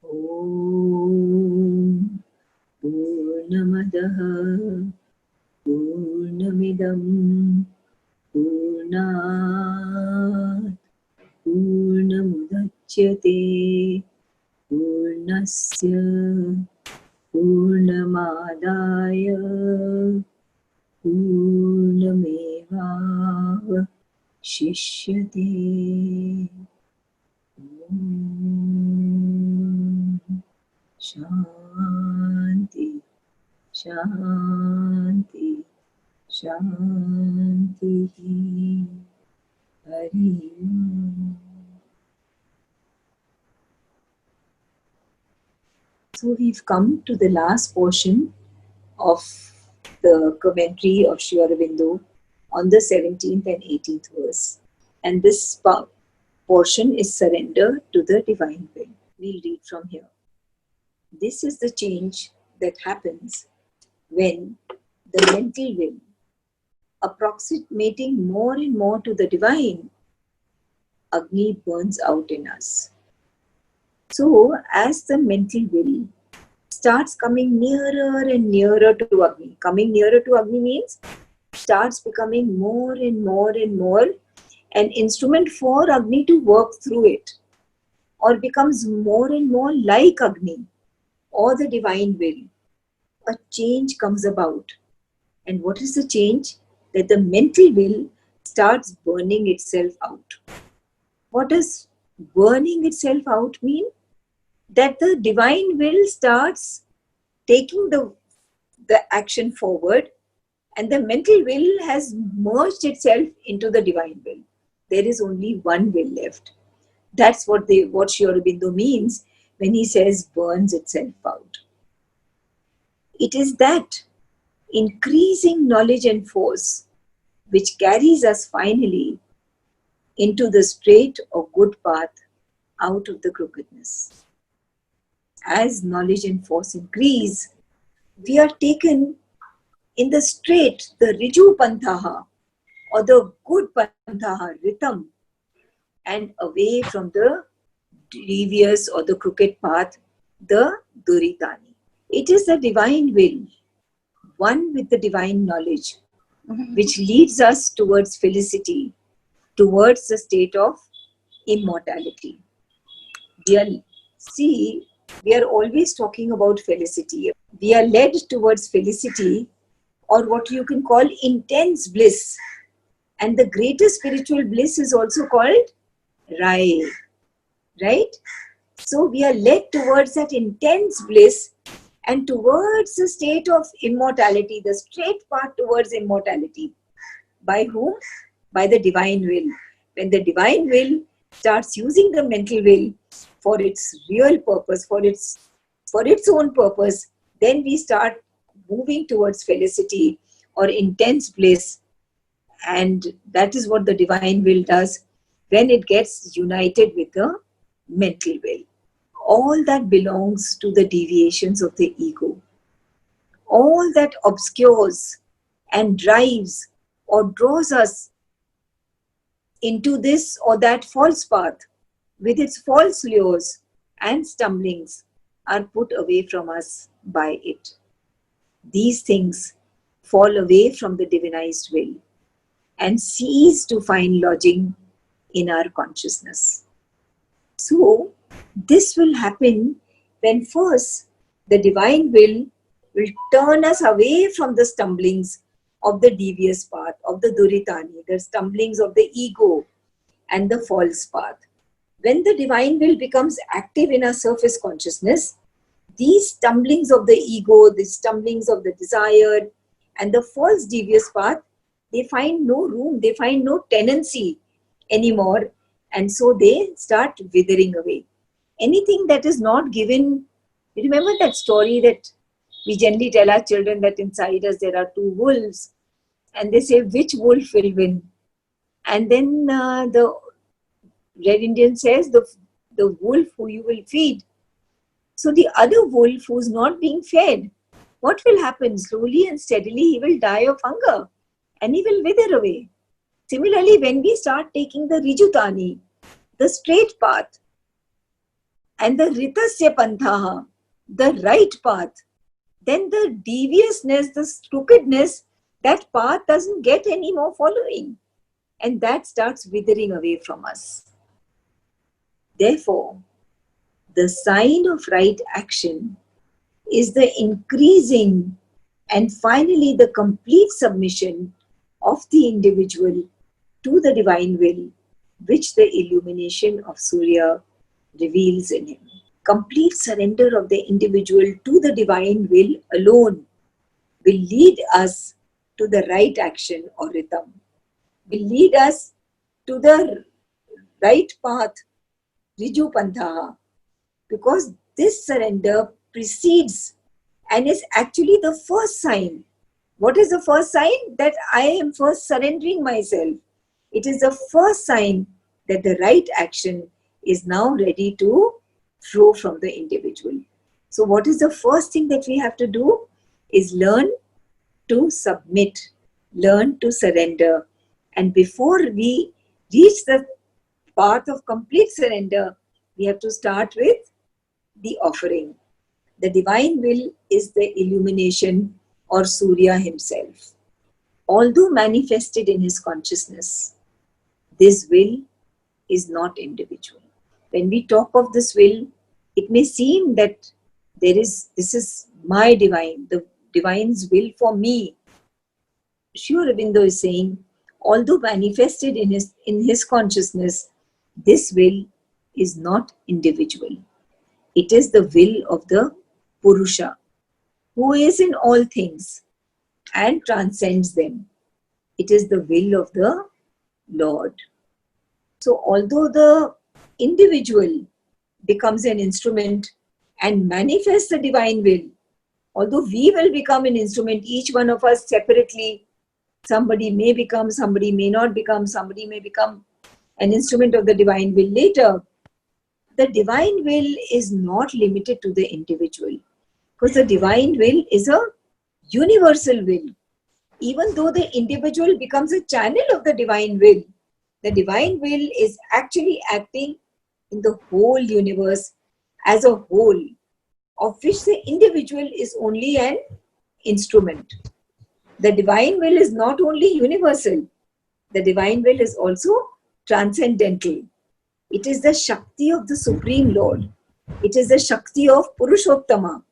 Om Purnamadaha Purnamidam Purnat Purnamudachyate Purnasya Purnamadaya Purnameva Shishyate. Om Shanti Shanti Shanti Hari Om. So we've come to the last portion of the commentary of Sri Aurobindo on the 17th and 18th verse. And this portion is surrender to the divine will. We'll read from here. This is the change that happens when the mental will, approximating more and more to the divine, Agni burns out in us. So as the mental will starts coming nearer and nearer to Agni, coming nearer to Agni means starts becoming more and more and more an instrument for Agni to work through it, or becomes more and more like Agni or the divine will, a change comes about. And what is the change? That the mental will starts burning itself out. What does burning itself out mean? That the divine will starts taking the action forward, and the mental will has merged itself into the divine will. There is only one will left. That's what Sri Aurobindo means when he says burns itself out. It is that increasing knowledge and force which carries us finally into the straight or good path out of the crookedness. As knowledge and force increase, we are taken in the straight, the Riju Panthaha, or the good Panthaha, Ritam, and away from the devious or the crooked path, the Duritani. It is the divine will, one with the divine knowledge, which leads us towards felicity, towards the state of immortality. We are always talking about felicity. We are led towards felicity, or what you can call intense bliss. And the greatest spiritual bliss is also called Rai. Right? So we are led towards that intense bliss and towards the state of immortality, the straight path towards immortality. By whom? By the divine will. When the divine will starts using the mental will for its real purpose, for its own purpose, then we start moving towards felicity or intense bliss. And that is what the divine will does when it gets united with the mental will. All that belongs to the deviations of the ego. All that obscures and drives or draws us into this or that false path with its false lures and stumblings are put away from us by it. These things fall away from the divinized will and cease to find lodging in our consciousness. So, this will happen when first the divine will turn us away from the stumblings of the devious path, of the Duritani, the stumblings of the ego and the false path. When the divine will becomes active in our surface consciousness, these stumblings of the ego, the stumblings of the desire and the false devious path, they find no room, they find no tenancy anymore, and so they start withering away. Anything that is not given, you remember that story that we generally tell our children that inside us there are two wolves, and they say which wolf will win? And then the Red Indian says the wolf who you will feed. So the other wolf who's not being fed, what will happen? Slowly and steadily he will die of hunger and he will wither away. Similarly, when we start taking the Rijutani, the straight path, and the ritasya panthaha, the right path, then the deviousness, the stupidness, that path doesn't get any more following. And that starts withering away from us. Therefore, the sign of right action is the increasing and finally the complete submission of the individual to the divine will, which the illumination of Surya reveals in him. Complete surrender of the individual to the divine will alone will lead us to the right action or rhythm, will lead us to the right path, Riju Pantha, because this surrender precedes and is actually the first sign. What is the first sign? That I am first surrendering myself. It is the first sign that the right action is now ready to flow from the individual. So what is the first thing that we have to do? Is learn to submit, learn to surrender. And before we reach the path of complete surrender, we have to start with the offering. The divine will is the illumination or Surya himself. Although manifested in his consciousness, this will is not individual. When we talk of this will, it may seem that this is my divine, the divine's will for me. Sri Aurobindo is saying, although manifested in his consciousness, this will is not individual. It is the will of the Purusha, who is in all things and transcends them. It is the will of the Lord. So although the individual becomes an instrument and manifests the divine will, although we will become an instrument, each one of us separately, somebody may become, somebody may not become, somebody may become an instrument of the divine will later. The divine will is not limited to the individual, because the divine will is a universal will. Even though the individual becomes a channel of the divine will is actually acting in the whole universe as a whole, of which the individual is only an instrument. The divine will is not only universal, the divine will is also transcendental. It is the Shakti of the Supreme Lord. It is the Shakti of Purushottama,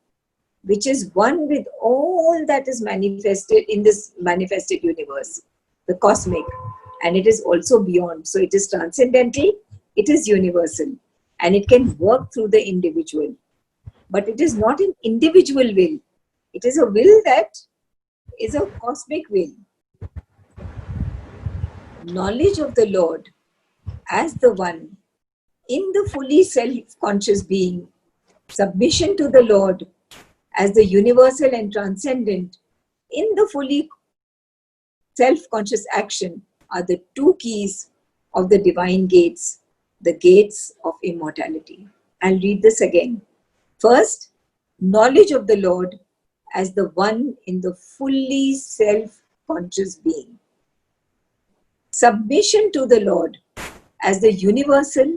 which is one with all that is manifested in this manifested universe, the cosmic, and it is also beyond. So it is transcendental, it is universal, and it can work through the individual. But it is not an individual will. It is a will that is a cosmic will. Knowledge of the Lord as the one in the fully self-conscious being, submission to the Lord as the universal and transcendent in the fully self-conscious action are the two keys of the divine gates, the gates of immortality. I'll read this again. First, knowledge of the Lord as the one in the fully self-conscious being. Submission to the Lord as the universal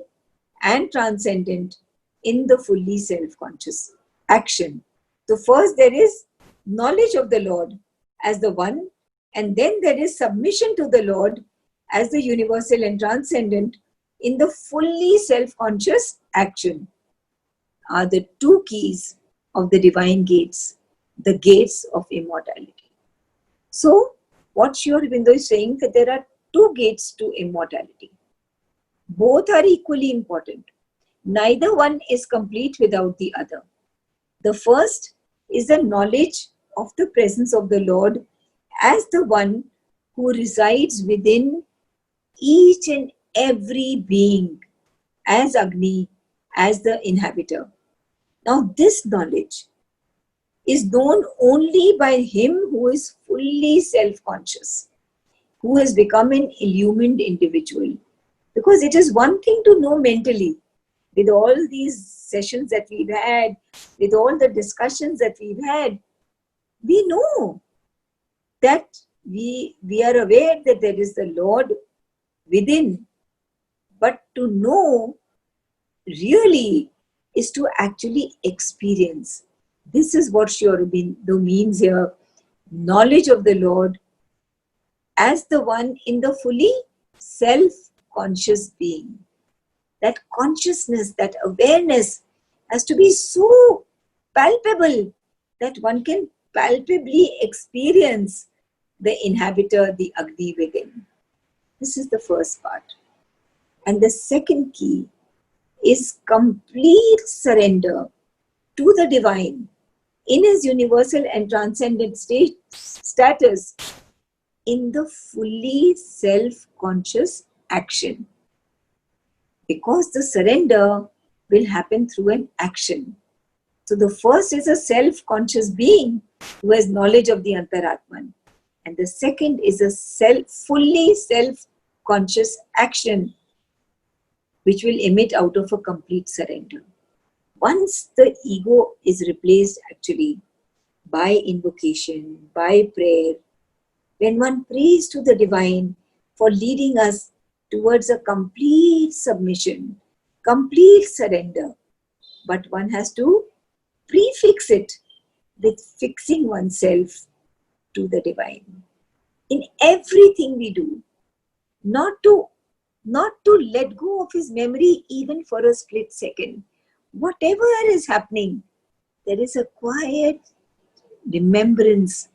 and transcendent in the fully self-conscious action. So first there is knowledge of the Lord as the one, and then there is submission to the Lord as the universal and transcendent in the fully self-conscious action are the two keys of the divine gates, the gates of immortality. So what Sri Aurobindo is saying, that there are two gates to immortality. Both are equally important. Neither one is complete without the other. The first is the knowledge of the presence of the Lord as the one who resides within each and every being, as Agni, as the inhabitor. Now this knowledge is known only by him who is fully self-conscious, who has become an illumined individual. Because it is one thing to know mentally, with all these sessions that we've had, with all the discussions that we've had, we know that we are aware that there is the Lord within. But to know really is to actually experience. This is what Sri Aurobindo means here. Knowledge of the Lord as the one in the fully self-conscious being. That consciousness, that awareness has to be so palpable that one can palpably experience the inhabitor, the Agni within. This is the first part. And the second key is complete surrender to the divine in his universal and transcendent status in the fully self-conscious action. Because the surrender will happen through an action. So the first is a self-conscious being who has knowledge of the Antaratman. And the second is a fully self-conscious action which will emit out of a complete surrender. Once the ego is replaced actually by invocation, by prayer, when one prays to the divine for leading us towards a complete submission, complete surrender, but one has to prefix it with fixing oneself to the divine. In everything we do, not to let go of his memory even for a split second. Whatever is happening, there is a quiet remembrance,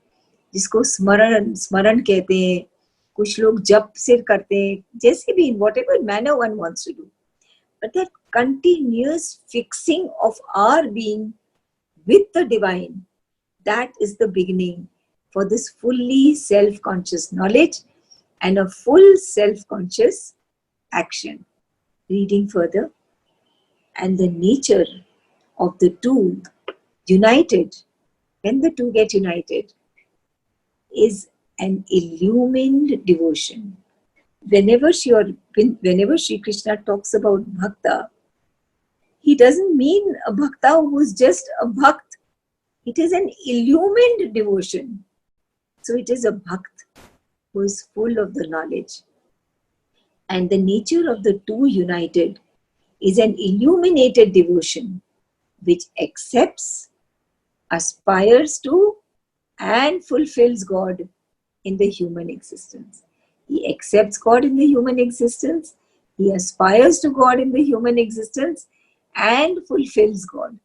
जिसको स्मरण कहते हैं, कुछ लोग जप सिर करते हैं, जैसे भी in whatever manner one wants to do. But that continuous fixing of our being with the divine, that is the beginning for this fully self-conscious knowledge and a full self-conscious action. Reading further, and the nature of the two united, when the two get united, is an illumined devotion. Whenever Sri Krishna talks about bhakta, he doesn't mean a bhakta who is just a bhakt. It is an illumined devotion. So it is a bhakt who is full of the knowledge. And the nature of the two united is an illuminated devotion which accepts, aspires to, and fulfills God in the human existence. He accepts God in the human existence, he aspires to God in the human existence, and fulfills God.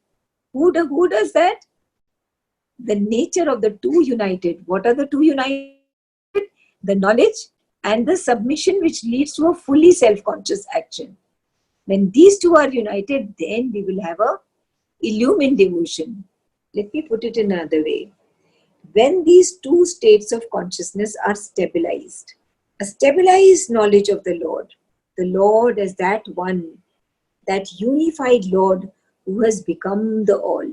Who does that? The nature of the two united. What are the two united? The knowledge and the submission which leads to a fully self-conscious action. When these two are united, then we will have a illumined devotion. Let me put it in another way. When these two states of consciousness are stabilized, a stabilized knowledge of the Lord as that one, that unified Lord who has become the all,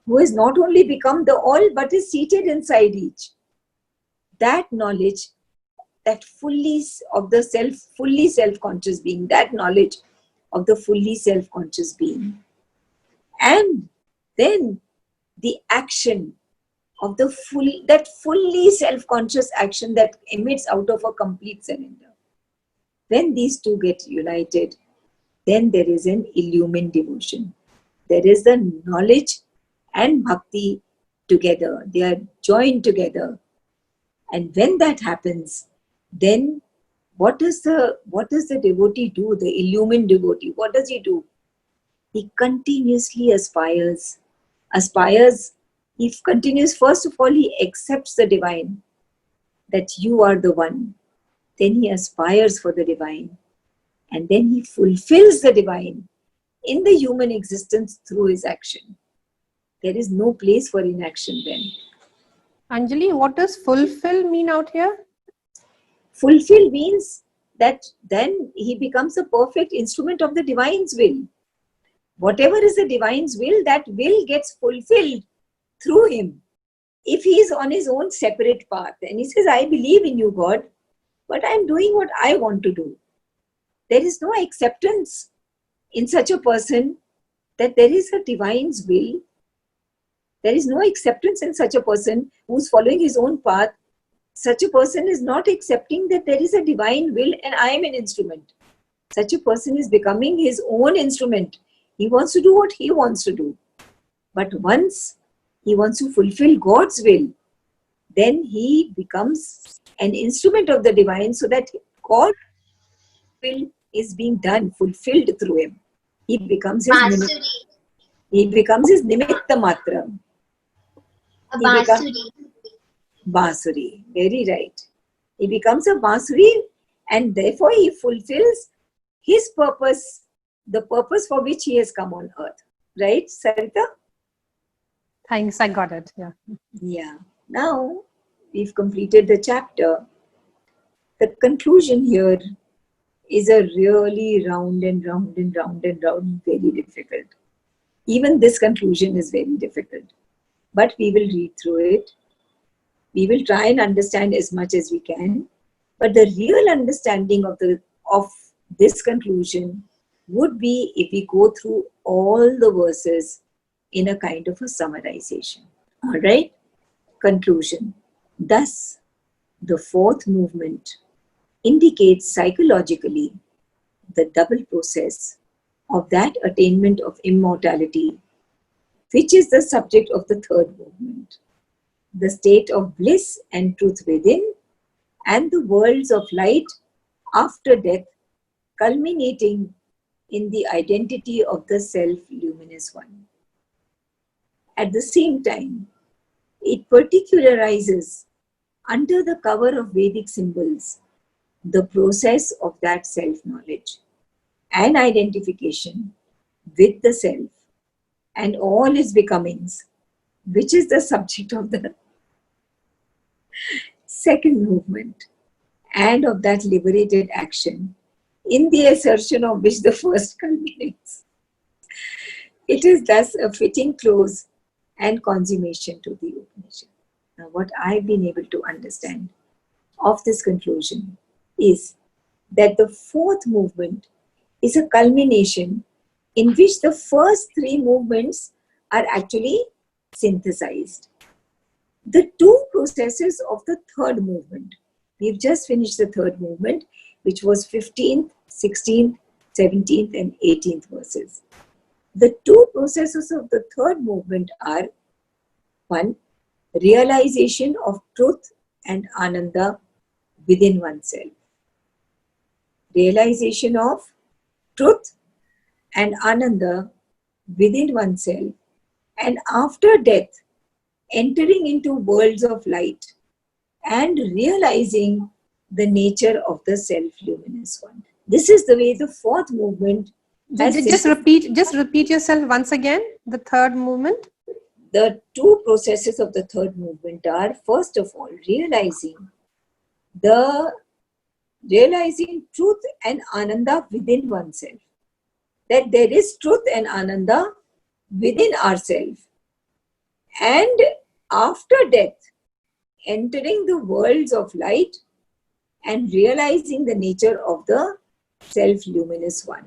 who has not only become the all but is seated inside each. That knowledge, that fully of the self, fully self-conscious being, that knowledge of the fully self-conscious being. And then the action of the fully self-conscious action that emits out of a complete surrender. When these two get united, then there is an illumined devotion. There is the knowledge and bhakti together. They are joined together. And when that happens, then what does the devotee do? The illumined devotee, what does he do? He continuously aspires. He continues, first of all, he accepts the divine, that you are the one. Then he aspires for the divine. And then he fulfills the divine in the human existence through his action. There is no place for inaction then. Anjali, what does fulfill mean out here? Fulfill means that then he becomes a perfect instrument of the divine's will. Whatever is the divine's will, that will gets fulfilled through him. If he is on his own separate path and he says, I believe in you, God, but I am doing what I want to do. There is no acceptance in such a person that there is a divine's will. There is no acceptance in such a person who is following his own path. Such a person is not accepting that there is a divine will and I am an instrument. Such a person is becoming his own instrument He wants to do what he wants to do. But once he wants to fulfill God's will, then he becomes an instrument of the divine so that God's will is being done, fulfilled through him. He becomes his Basuri. nimitta matra. A He becomes basuri. Basuri. Very right. He becomes a Basuri, and therefore he fulfills his purpose, the purpose for which he has come on earth. Right, Sarita? Thanks, I got it. Yeah. Yeah. Now we've completed the chapter. The conclusion here is a really round and round and round and round, very difficult. Even this conclusion is very difficult. But we will read through it. We will try and understand as much as we can. But the real understanding of this conclusion would be if we go through all the verses in a kind of a summarization. All right? Conclusion. Thus, the fourth movement indicates psychologically the double process of that attainment of immortality, which is the subject of the third movement. The state of bliss and truth within, and the worlds of light after death, culminating in the identity of the self-luminous one. At the same time, it particularizes under the cover of Vedic symbols the process of that self-knowledge and identification with the self and all its becomings, which is the subject of the second movement, and of that liberated action, in the assertion of which the first culminates. It is thus a fitting close and consummation to the Upanishad. Now, what I've been able to understand of this conclusion is that the fourth movement is a culmination in which the first three movements are actually synthesized. The two processes of the third movement. We've just finished the third movement, which was 15th, 16th, 17th, and 18th verses. The two processes of the third movement are: one, realization of truth and ananda within oneself. Realization of truth and ananda within oneself, and after death, entering into worlds of light and realizing the nature of the self-luminous one. This is the way the fourth movement has Just repeat yourself once again. The third movement. The two processes of the third movement are, first of all, realizing truth and ananda within oneself. That there is truth and ananda within ourselves. And after death, entering the worlds of light and realizing the nature of the self-luminous one.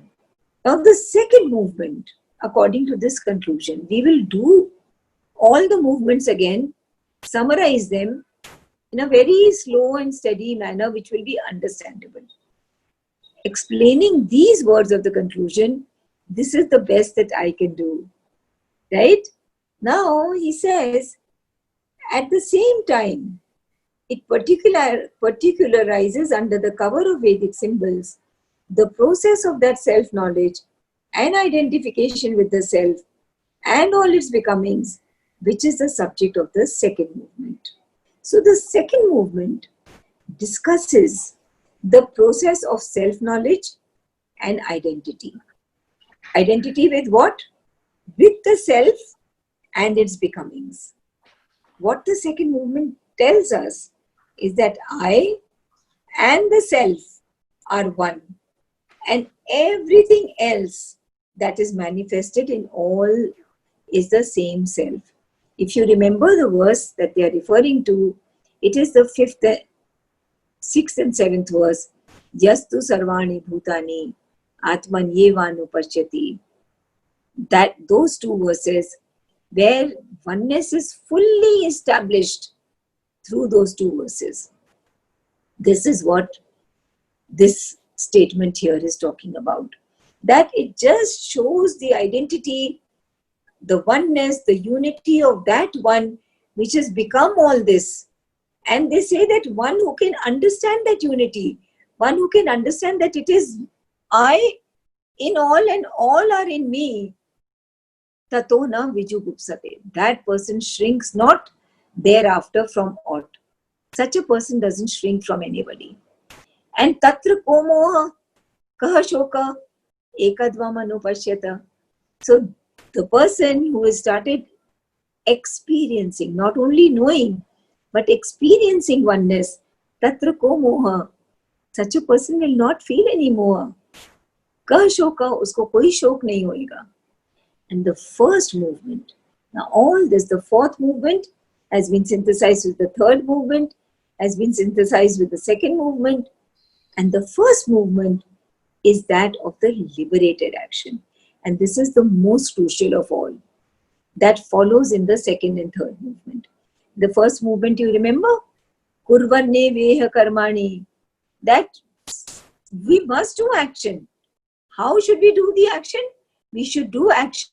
Now, the second movement, according to this conclusion, we will do all the movements again, summarize them in a very slow and steady manner, which will be understandable. Explaining these words of the conclusion, this is the best that I can do. Right? Now, he says, at the same time, it particularizes under the cover of Vedic symbols the process of that self-knowledge and identification with the self and all its becomings, which is the subject of the second movement. So the second movement discusses the process of self-knowledge and identity. Identity with what? With the self and its becomings. What the second movement tells us is that I and the self are one, and everything else that is manifested in all is the same self. If you remember the verse that they are referring to, it is the 5th, 6th and 7th verse. Yastu sarvani bhutani atman yevanu pashyati. That those two verses where oneness is fully established through those two verses. This is what this statement here is talking about. that it just shows the identity, the oneness, the unity of that one which has become all this. And they say that one who can understand that unity, one who can understand that it is I in all and all are in me, tato na vijugupsate. That person shrinks not thereafter from aught. Such a person doesn't shrink from anybody. And tatra komoha kaha shoka ekadvam anupashyata. So the person who has started experiencing, not only knowing, but experiencing oneness, tatra ko moha, such a person will not feel any more. Kah shoka, usko koi shok nahi hoega. And the first movement, now all this, the fourth movement has been synthesized with the third movement, has been synthesized with the second movement, and the first movement is that of the liberated action. And this is the most crucial of all. That follows in the second and third movement. The first movement, you remember? Kurvanne veha karmani. That we must do action. How should we do the action? We should do action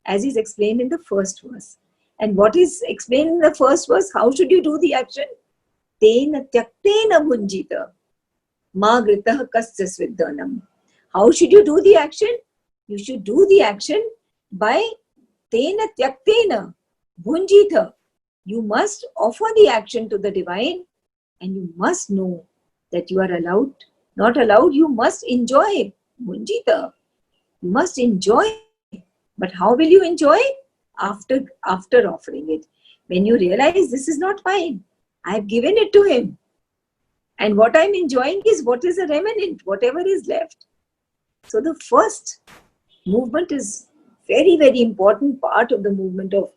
as is explained in the first verse. And what is explained in the first verse? How should you do the action? Tena tyaktena bhunjita ma gritah kasya svidhanam. How should you do the action? You should do the action by tena tyaktena bhunjita. You must offer the action to the divine, and you must know that you are allowed, not allowed, you must enjoy. Bhunjita. You must enjoy. But how will you enjoy? After offering it. When you realize this is not mine, I have given it to him. And what I am enjoying is what is a remnant, whatever is left. So the first movement is very, very important part of the movement of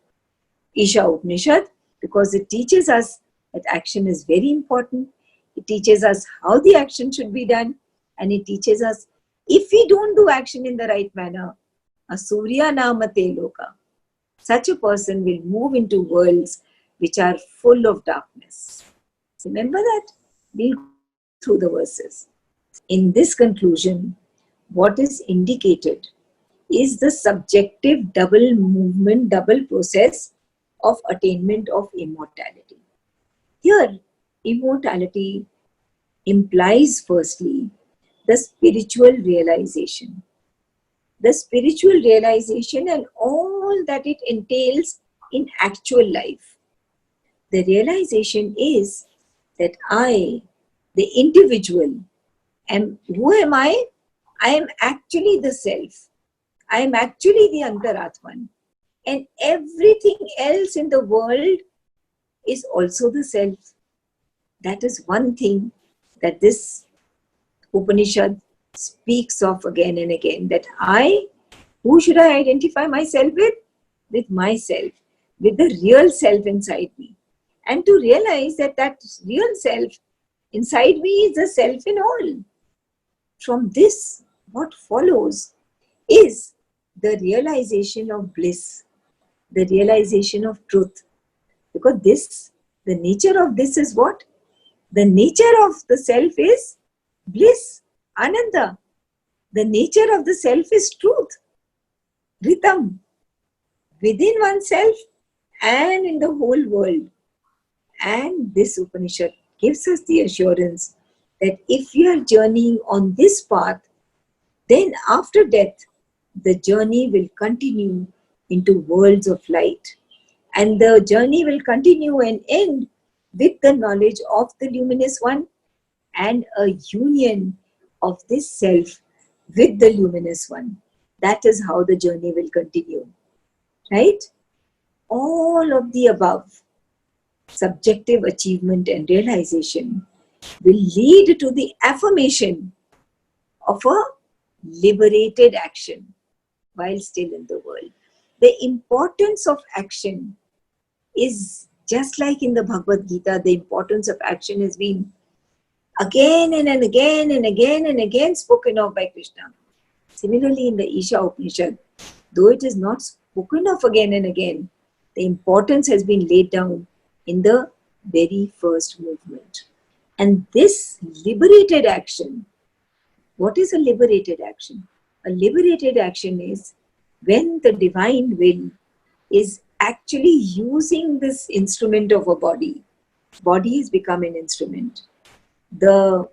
Isha Upanishad, because it teaches us that action is very important. It teaches us how the action should be done, and it teaches us if we don't do action in the right manner, asurya namate loka, such a person will move into worlds which are full of darkness. Remember that? We'll go through the verses. In this conclusion, what is indicated is the subjective double movement, double process of attainment of immortality. Here, immortality implies firstly the spiritual realization. The spiritual realization and all that it entails in actual life. The realization is that I, the individual, who am I? I am actually the self. I am actually the Antaratman. And everything else in the world is also the self. That is one thing that this Upanishad speaks of again and again, that who should I identify myself with? With myself, with the real self inside me. And to realize that that real self inside me is the self in all. From this, what follows is the realization of bliss, the realization of truth. Because the nature of this is what? The nature of the self is bliss, ananda. The nature of the self is truth, ritam, within oneself and in the whole world. And this Upanishad gives us the assurance that if we are journeying on this path, then after death, the journey will continue into worlds of light. And the journey will continue and end with the knowledge of the luminous one and a union of this self with the luminous one. That is how the journey will continue. Right? All of the above, subjective achievement and realization, will lead to the affirmation of a liberated action while still in the world. The importance of action is just like in the Bhagavad Gita, the importance of action has been again and again and again and again spoken of by Krishna. Similarly, in the Isha Upanishad, though it is not spoken of again and again, the importance has been laid down in the very first movement. And this liberated action, what is a liberated action? A A liberated action is when the divine will is actually using this instrument of a body. Body has become an instrument. The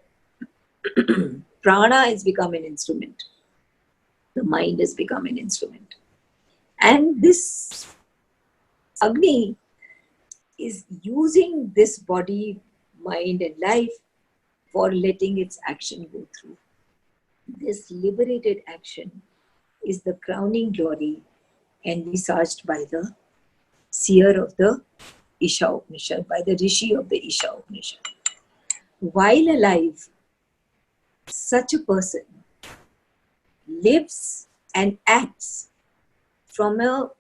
prana has become an instrument. The mind has become an instrument. And this Agni is using this body, mind and life for letting its action go through. This liberated action is the crowning glory envisaged by the seer of the Isha Upanishad, by the Rishi of the Isha Upanishad. While alive, such a person lives and acts from a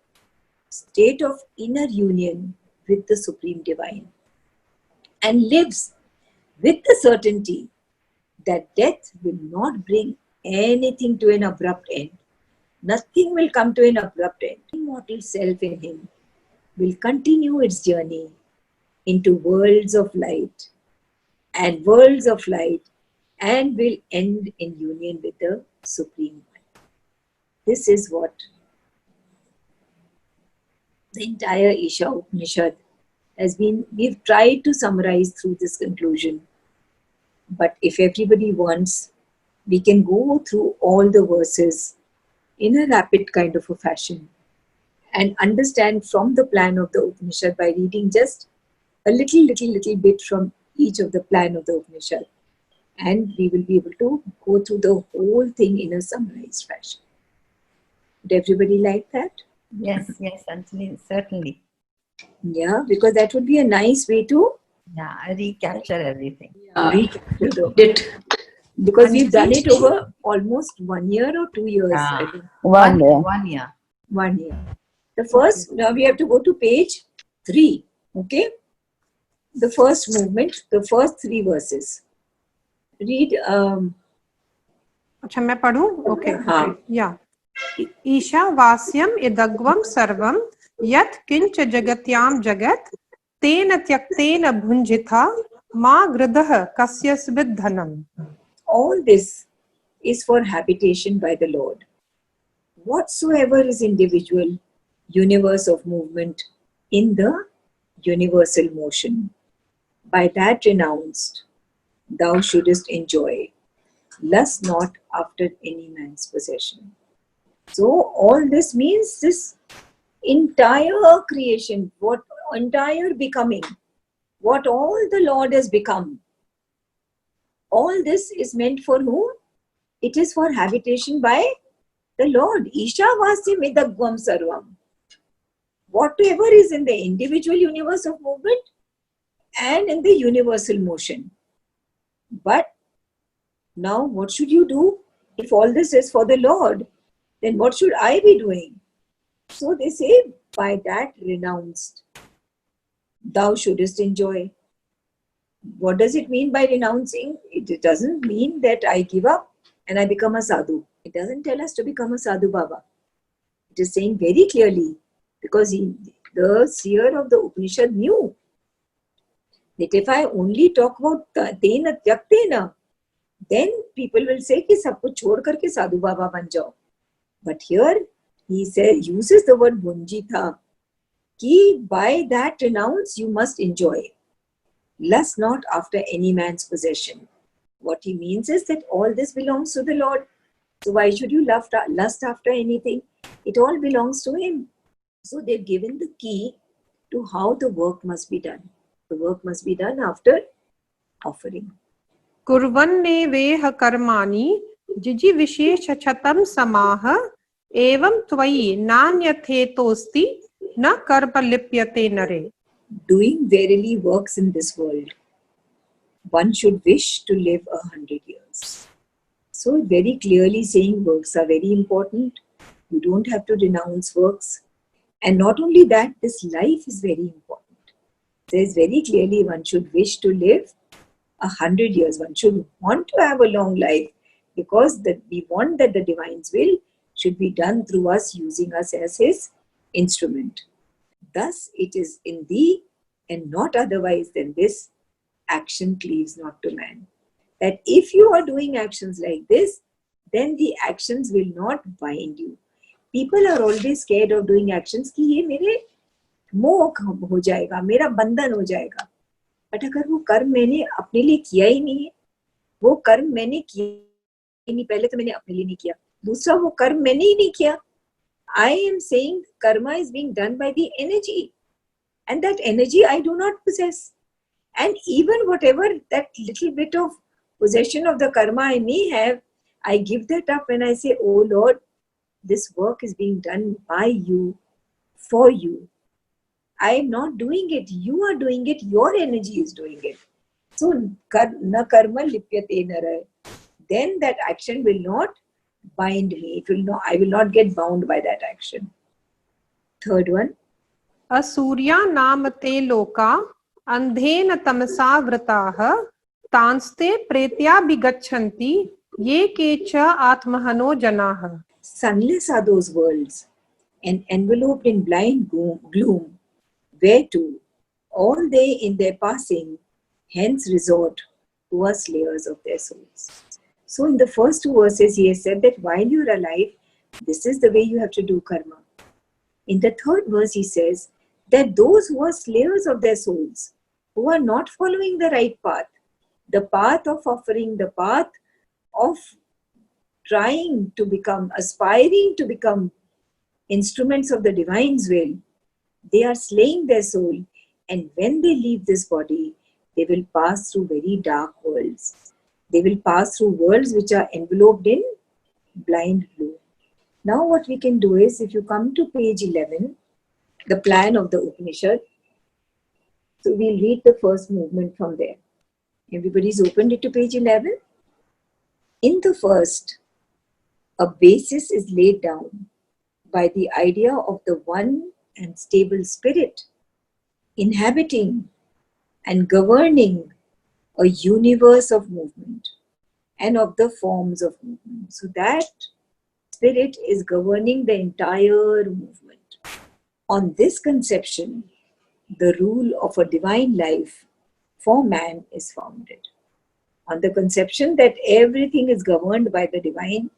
state of inner union with the Supreme Divine and lives with the certainty that death will not bring anything to an abrupt end. Nothing will come to an abrupt end. The immortal self in him will continue its journey into worlds of light and will end in union with the Supreme One. This is what the entire Isha Upanishad has been. We've tried to summarize through this conclusion. But if everybody wants, we can go through all the verses in a rapid kind of a fashion and understand from the plan of the Upanishad by reading just a little bit from each of the plan of the Upanishad. And we will be able to go through the whole thing in a summarized fashion. Would everybody like that? Yes, Anjali, certainly. Yeah, because that would be a nice way to recapture everything. Recapture it. Because we've done it over almost 1 year or 2 years. I think. 1 year. 1 year. The first, now we have to go to page 3. Okay? The first movement, the first 3 verses. Read. अच्छा मैं पढ़ूं? Okay. हाँ. Yeah. ईशावास्यम इदग्वम सर्वम यत् किंच जगत्याम जगत तेन त्यक्तेन भुंजिता मा गृधः कस्यस्विद धनम. All this is for habitation by the Lord. Whatsoever is individual, universe of movement in the universal motion, by that renounced, thou shouldest enjoy, lust not after any man's possession. So all this means this entire creation, what entire becoming, what all the Lord has become, all this is meant for whom? It is for habitation by the Lord. Isha Vasim Idagvam Sarvam. Whatever is in the individual universe of movement and in the universal motion. But now what should you do? If all this is for the Lord, then what should I be doing? So they say, by that renounced, thou shouldest enjoy. What does it mean by renouncing? It doesn't mean that I give up and I become a sadhu. It doesn't tell us to become a sadhu baba. It is saying very clearly, because the seer of the Upanishad knew that if I only talk about tena tyaktena, then people will say कि सब कुछ छोड़ करके साधु बाबा बन जाओ. But here he uses the word bunjita, कि by that renounce you must enjoy. Lust not after any man's possession. What he means is that all this belongs to the Lord. So why should you lust after anything? It all belongs to him. So they've given the key to how the work must be done. The work must be done after offering. कुर्वन्ने वेह कर्माणि जिजि विशेष छतम समाह एवं त्वयि नान्यथेतोस्ति न कर्म लिप्यते नरे. Doing verily works in this world. One should wish to live 100 years. So very clearly saying works are very important. You don't have to renounce works. And not only that, this life is very important. It says very clearly one should wish to live 100 years. One should want to have a long life because we want that the divine's will should be done through us, using us as his instrument. Thus it is in thee and not otherwise than this action cleaves not to man. That if you are doing actions like this, then the actions will not bind you. People are always scared of doing actions कि ये मेरे मोह हो जाएगा, मेरा बंधन हो जाएगा. बट अगर वो कर्म मैंने अपने लिए किया ही नहीं है, वो कर्म मैंने किया ही नहीं, पहले तो मैंने अपने लिए नहीं किया, दूसरा वो कर्म मैंने ही नहीं किया. I am saying karma is being done by the energy, and that energy I do not possess. And even whatever that little bit of possession of the karma I may have, I give that up when I say, oh Lord, this work is being done by you, for you. I am not doing it, you are doing it, your energy is doing it. So, na karma lipyate nara. Then that action will not bind me. It will not, I will not get bound by that action. Third one. असूर्या नाम ते लोका अंधेन तमसा वृताः तांस्ते प्रेत्याभिगच्छन्ति ये केच आत्महनो जनाः. Sunless are those worlds, and enveloped in blind gloom, whereto all they in their passing hence resort who are slayers of their souls. So in the first two verses, he has said that while you are alive, this is the way you have to do karma. In the third verse, he says that those who are slayers of their souls, who are not following the right path, the path of offering, the path of trying to become, aspiring to become instruments of the divine's will, they are slaying their soul, and when they leave this body, they will pass through very dark worlds. They will pass through worlds which are enveloped in blind gloom. Now what we can do is, if you come to page 11, the plan of the Upanishad, so we'll read the first movement from there. Everybody's opened it to page 11? In the first, a basis is laid down by the idea of the one and stable spirit inhabiting and governing a universe of movement and of the forms of movement. So that spirit is governing the entire movement. On this conception, the rule of a divine life for man is founded. On the conception that everything is governed by the divine,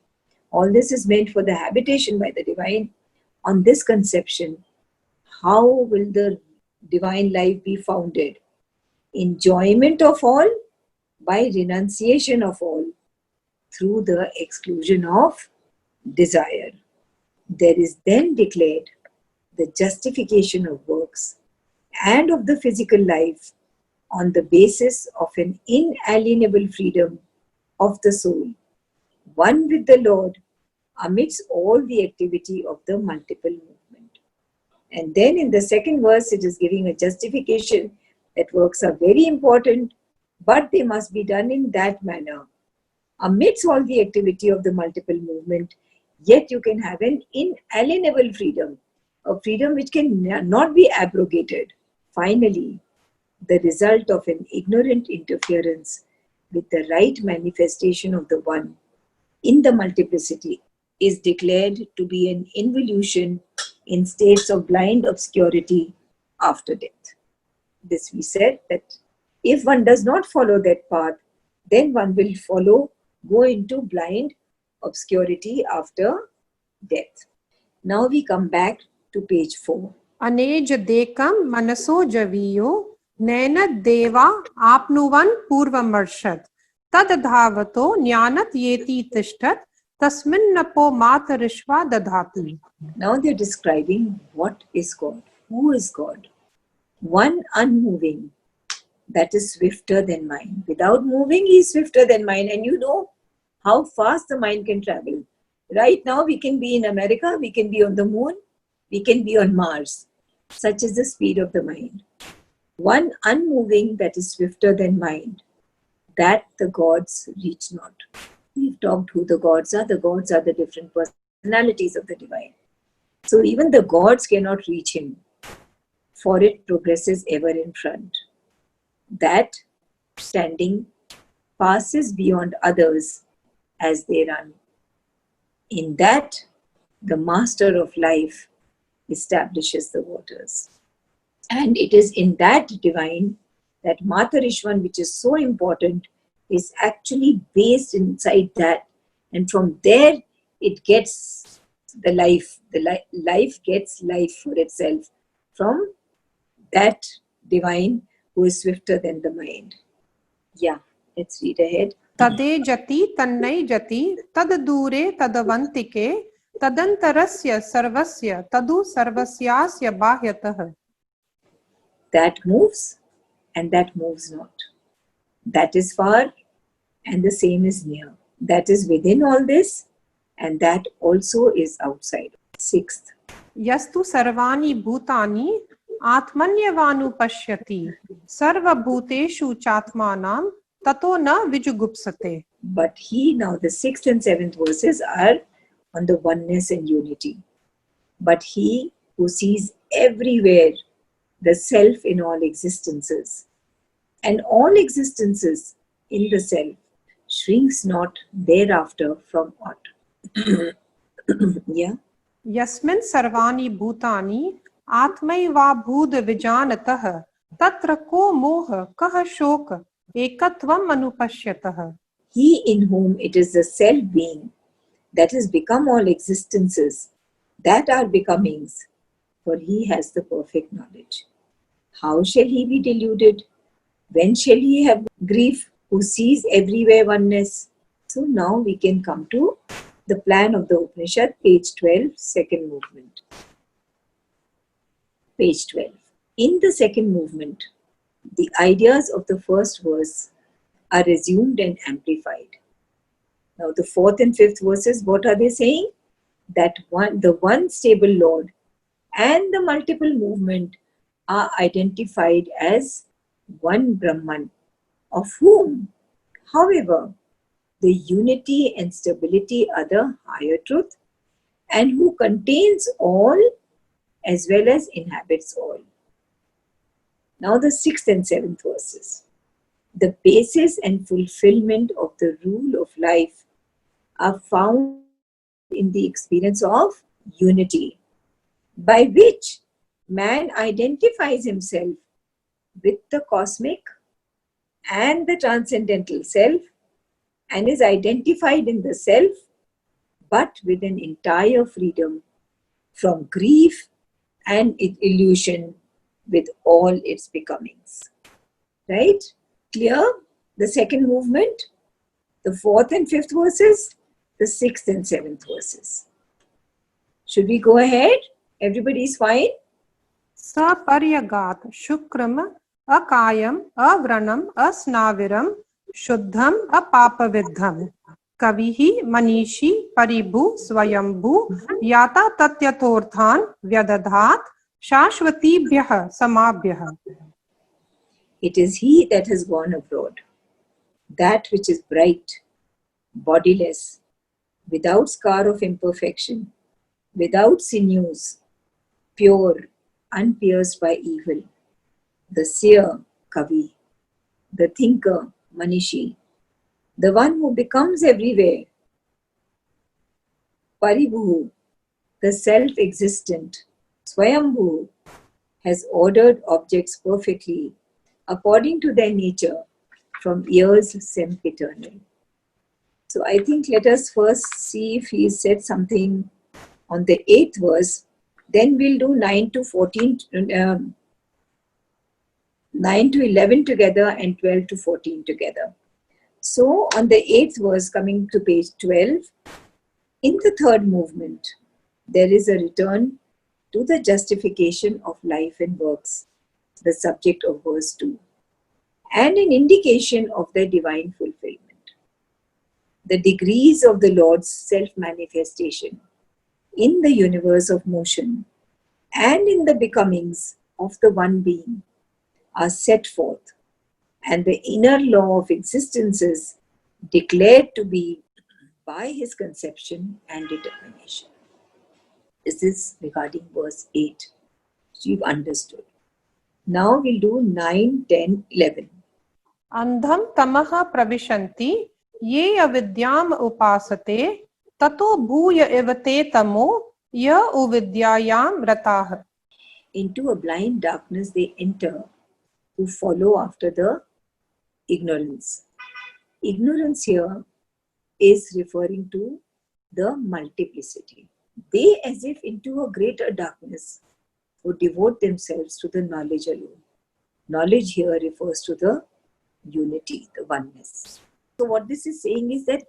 all this is meant for the habitation by the divine. On this conception, how will the divine life be founded? Enjoyment of all by renunciation of all through the exclusion of desire. There is then declared the justification of works and of the physical life on the basis of an inalienable freedom of the soul, one with the Lord amidst all the activity of the multiple movement. And then in the second verse, it is giving a justification that works are very important, but they must be done in that manner. Amidst all the activity of the multiple movement, yet you can have an inalienable freedom, a freedom which can not be abrogated. Finally, the result of an ignorant interference with the right manifestation of the one in the multiplicity is declared to be an involution in states of blind obscurity after death. This we said that if one does not follow that path, then one will go into blind obscurity after death. Now we come back to page 4. अनेज देकम मनसो जवीयो नैनद देवा आपनुवन पूर्वमर्षद तद धावतो ज्ञानत येति तिष्ठत तस्मिन्नपो मातरिश्वा दधाति. Now they're describing what is God. Who is God? One unmoving, that is swifter than mind. Without moving, he is swifter than mind. And you know how fast the mind can travel. Right now, we can be in America, we can be on the moon, we can be on Mars. Such is the speed of the mind. One unmoving, that is swifter than mind, that the gods reach not. We've talked who the gods are. The gods are the different personalities of the divine. So even the gods cannot reach him, for it progresses ever in front. That, standing, passes beyond others as they run. In that, the master of life establishes the waters. And it is in that divine, that Matarishwan, which is so important, is actually based inside that And from there, it gets the life. Life gets life for itself from that divine who is swifter than the mind. Yeah, let's read ahead. तदे जति तन्नै जति तद दूरे तदवंतिके तदंतरस्य सर्वस्य तदु सर्वस्यास्य बाह्यतः. That moves and that moves not. That is far and the same is near. That is within all this and that also is outside. Sixth, यस्तु सर्वाणि भूतानि आत्मन्यवानुपश्यति सर्वभूतेषु चात्मानं ततो न विजुगुप्सते. but he, now the sixth and seventh verses are on the oneness and unity. But he who sees everywhere the self in all existences and all existences in the self shrinks not thereafter from aught. Yeah. यस्मिन् सर्वाणि भूतानि आत्मैवाभूद विजानतः तत्र को मोह कः शोक एकत्वम् अनुपश्यतः. He in whom it is the self-being that has become all existences, that are becomings, for he has the perfect knowledge. How shall he be deluded? When shall he have grief who sees everywhere oneness? So now we can come to the plan of the Upanishad, page 12, second movement. Page 12. In the second movement, the ideas of the first verse are resumed and amplified. Now the fourth and fifth verses, what are they saying? That the one stable Lord and the multiple movement are identified as one Brahman, of whom, however, the unity and stability are the higher truth, and who contains all as well as inhabits all. Now the sixth and seventh verses. The basis and fulfillment of the rule of life are found in the experience of unity, by which man identifies himself with the cosmic and the transcendental self and is identified in the self, but with an entire freedom from grief and illusion with all its becomings. Right? Clear? The second movement, the fourth and fifth verses, the sixth and seventh verses. Should we go ahead? Everybody is fine? सपर्यगात शुक्रम अकायम अव्रणम अस्नाविरम शुद्धम अपापविद्धम कविः मनीषी परिभु स्वयंभू याता तत्यथोर्थान व्यदधात शाश्वतीभ्यः समाभ्यः. It is he that has gone abroad, that which is bright, bodiless, without scar of imperfection, without sinews, pure, unpierced by evil, the seer, Kavi, the thinker, Manishi, the one who becomes everywhere, Paribhu, the self-existent, Swayambhu, has ordered objects perfectly according to their nature from years sempiternal. So I think let us first see if he said something on the 8th verse. Then we'll do 9 to 14, 9 to 11 together and 12 to 14 together. So on the 8th verse, coming to page 12, in the third movement, there is a return to the justification of life and works, the subject of verse 2, and an indication of their divine fulfillment. The degrees of the Lord's self-manifestation in the universe of motion and in the becomings of the one being are set forth, and the inner law of existences declared to be by his conception and determination. This is regarding verse 8. So you've understood. Now we'll do 9, 10, 11. अंधम तमः प्रविशन्ति ये अविद्याम उपासते ततो भूय एव ते तमो य उविद्यायाम रताः. Into a blind darkness they enter, who follow after the ignorance. Ignorance here is referring to the multiplicity. They, as if into a greater darkness, would devote themselves to the knowledge alone. Knowledge here refers to the unity, the oneness. So what this is saying is that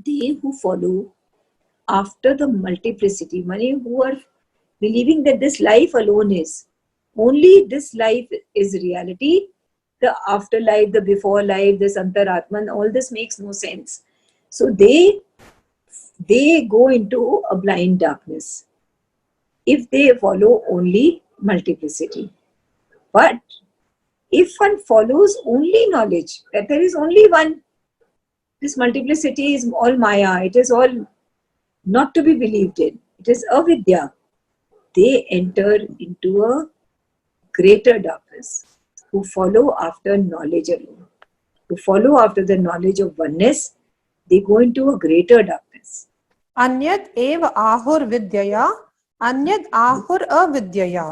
they who follow after the multiplicity, many who are believing that this life alone is, only this life is reality, the afterlife, the before life, this antaratman, all this makes no sense. So they go into a blind darkness if they follow only multiplicity. But if one follows only knowledge, that there is only one, this multiplicity is all maya, it is all not to be believed in, it is avidya, they enter into a greater darkness, who follow after knowledge alone. Who follow after the knowledge of oneness, they go into a greater darkness. अन्यद एव आहुर विद्यया अन्यद आहुर अविद्यया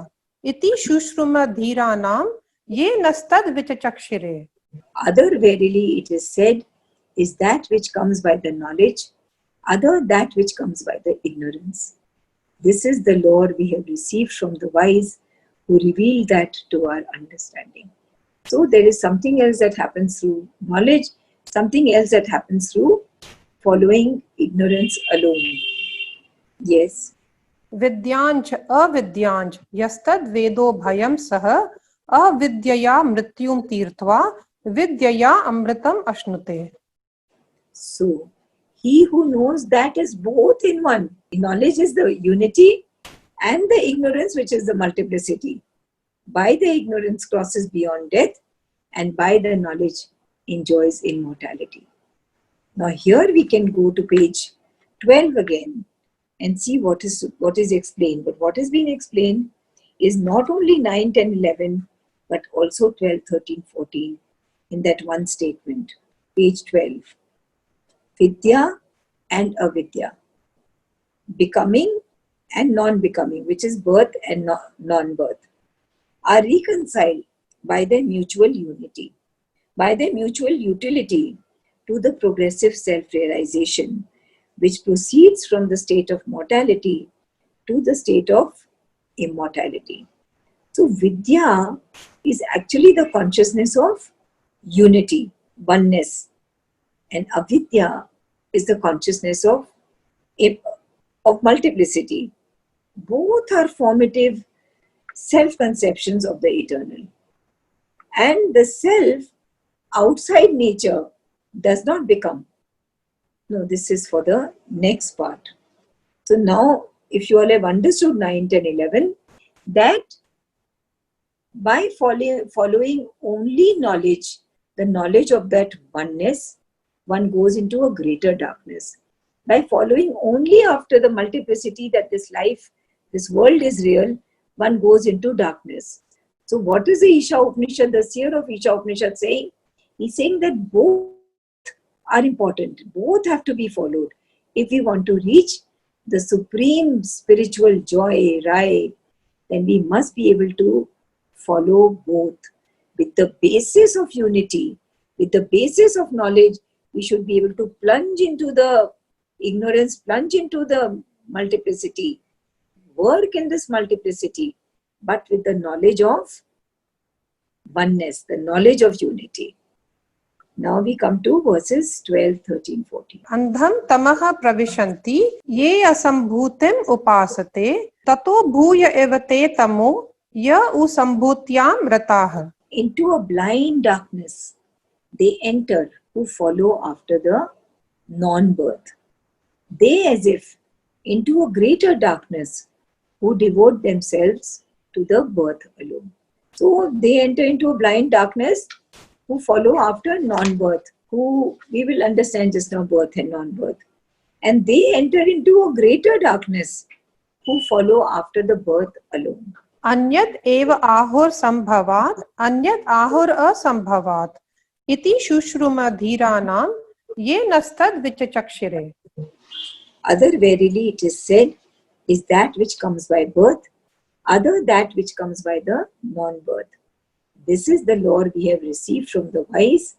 इति शुश्रुम धीरानाम ये नस्तद विचचक्षिरे. Other verily it is said is that which comes by the knowledge, other that which comes by the ignorance. This is the law we have received from the wise who reveal that to our understanding. So there is something else that happens through knowledge, something else that happens through following ignorance alone. Yes. विद्यांच अविद्यांच यस्तद वेदो भयम सह अविद्यया मृत्युम तीर्थवा विद्यया अमृतम अश्नुते. So, he who knows that is both in one. Knowledge is the unity and the ignorance, which is the multiplicity. By the ignorance crosses beyond death, and by the knowledge enjoys immortality. Now here we can go to page 12 again and see what is explained. But what has been explained is not only 9, 10, 11, but also 12, 13, 14 in that one statement. Page 12. Vidya and avidya. Becoming and non-becoming, which is birth and non-birth, are reconciled by their mutual unity, by their mutual utility to the progressive self-realization, which proceeds from the state of mortality to the state of immortality. So Vidya is actually the consciousness of unity, oneness, and avidya is the consciousness of multiplicity. Both are formative self-conceptions of the eternal. And the self outside nature does not become. No, this is for the next part. So now, if you all have understood 9, 10, 11, that by following only knowledge, the knowledge of that oneness, one goes into a greater darkness. By following only after the multiplicity that this life, this world is real, one goes into darkness. So what is the Isha Upanishad, the seer of Isha Upanishad saying? He's saying that both are important. Both have to be followed. If we want to reach the supreme spiritual joy, Rai, then we must be able to follow both. With the basis of unity, with the basis of knowledge, we should be able to plunge into the ignorance, plunge into the multiplicity, work in this multiplicity, but with the knowledge of oneness, the knowledge of unity. Now we come to verses 12, 13, 14. अंधम तमः प्रविशन्ति ये असंभूतिम उपासते ततो भूय एव ते तमो य उसंभूत्यां रताः. Into a blind darkness they enter who follow after the non-birth. They, as if into a greater darkness, who devote themselves to the birth alone. So they enter into a blind darkness who follow after non-birth, who we will understand just now, birth and non-birth. And they enter into a greater darkness who follow after the birth alone. अन्यद एव आहुर संभवात अन्यद आहुर असंभवात इति शुश्रुम धीरानां ये नस्तद विचचक्षिरे. Other verily it is said is that which comes by birth, other that which comes by the non-birth. This is the law we have received from the wise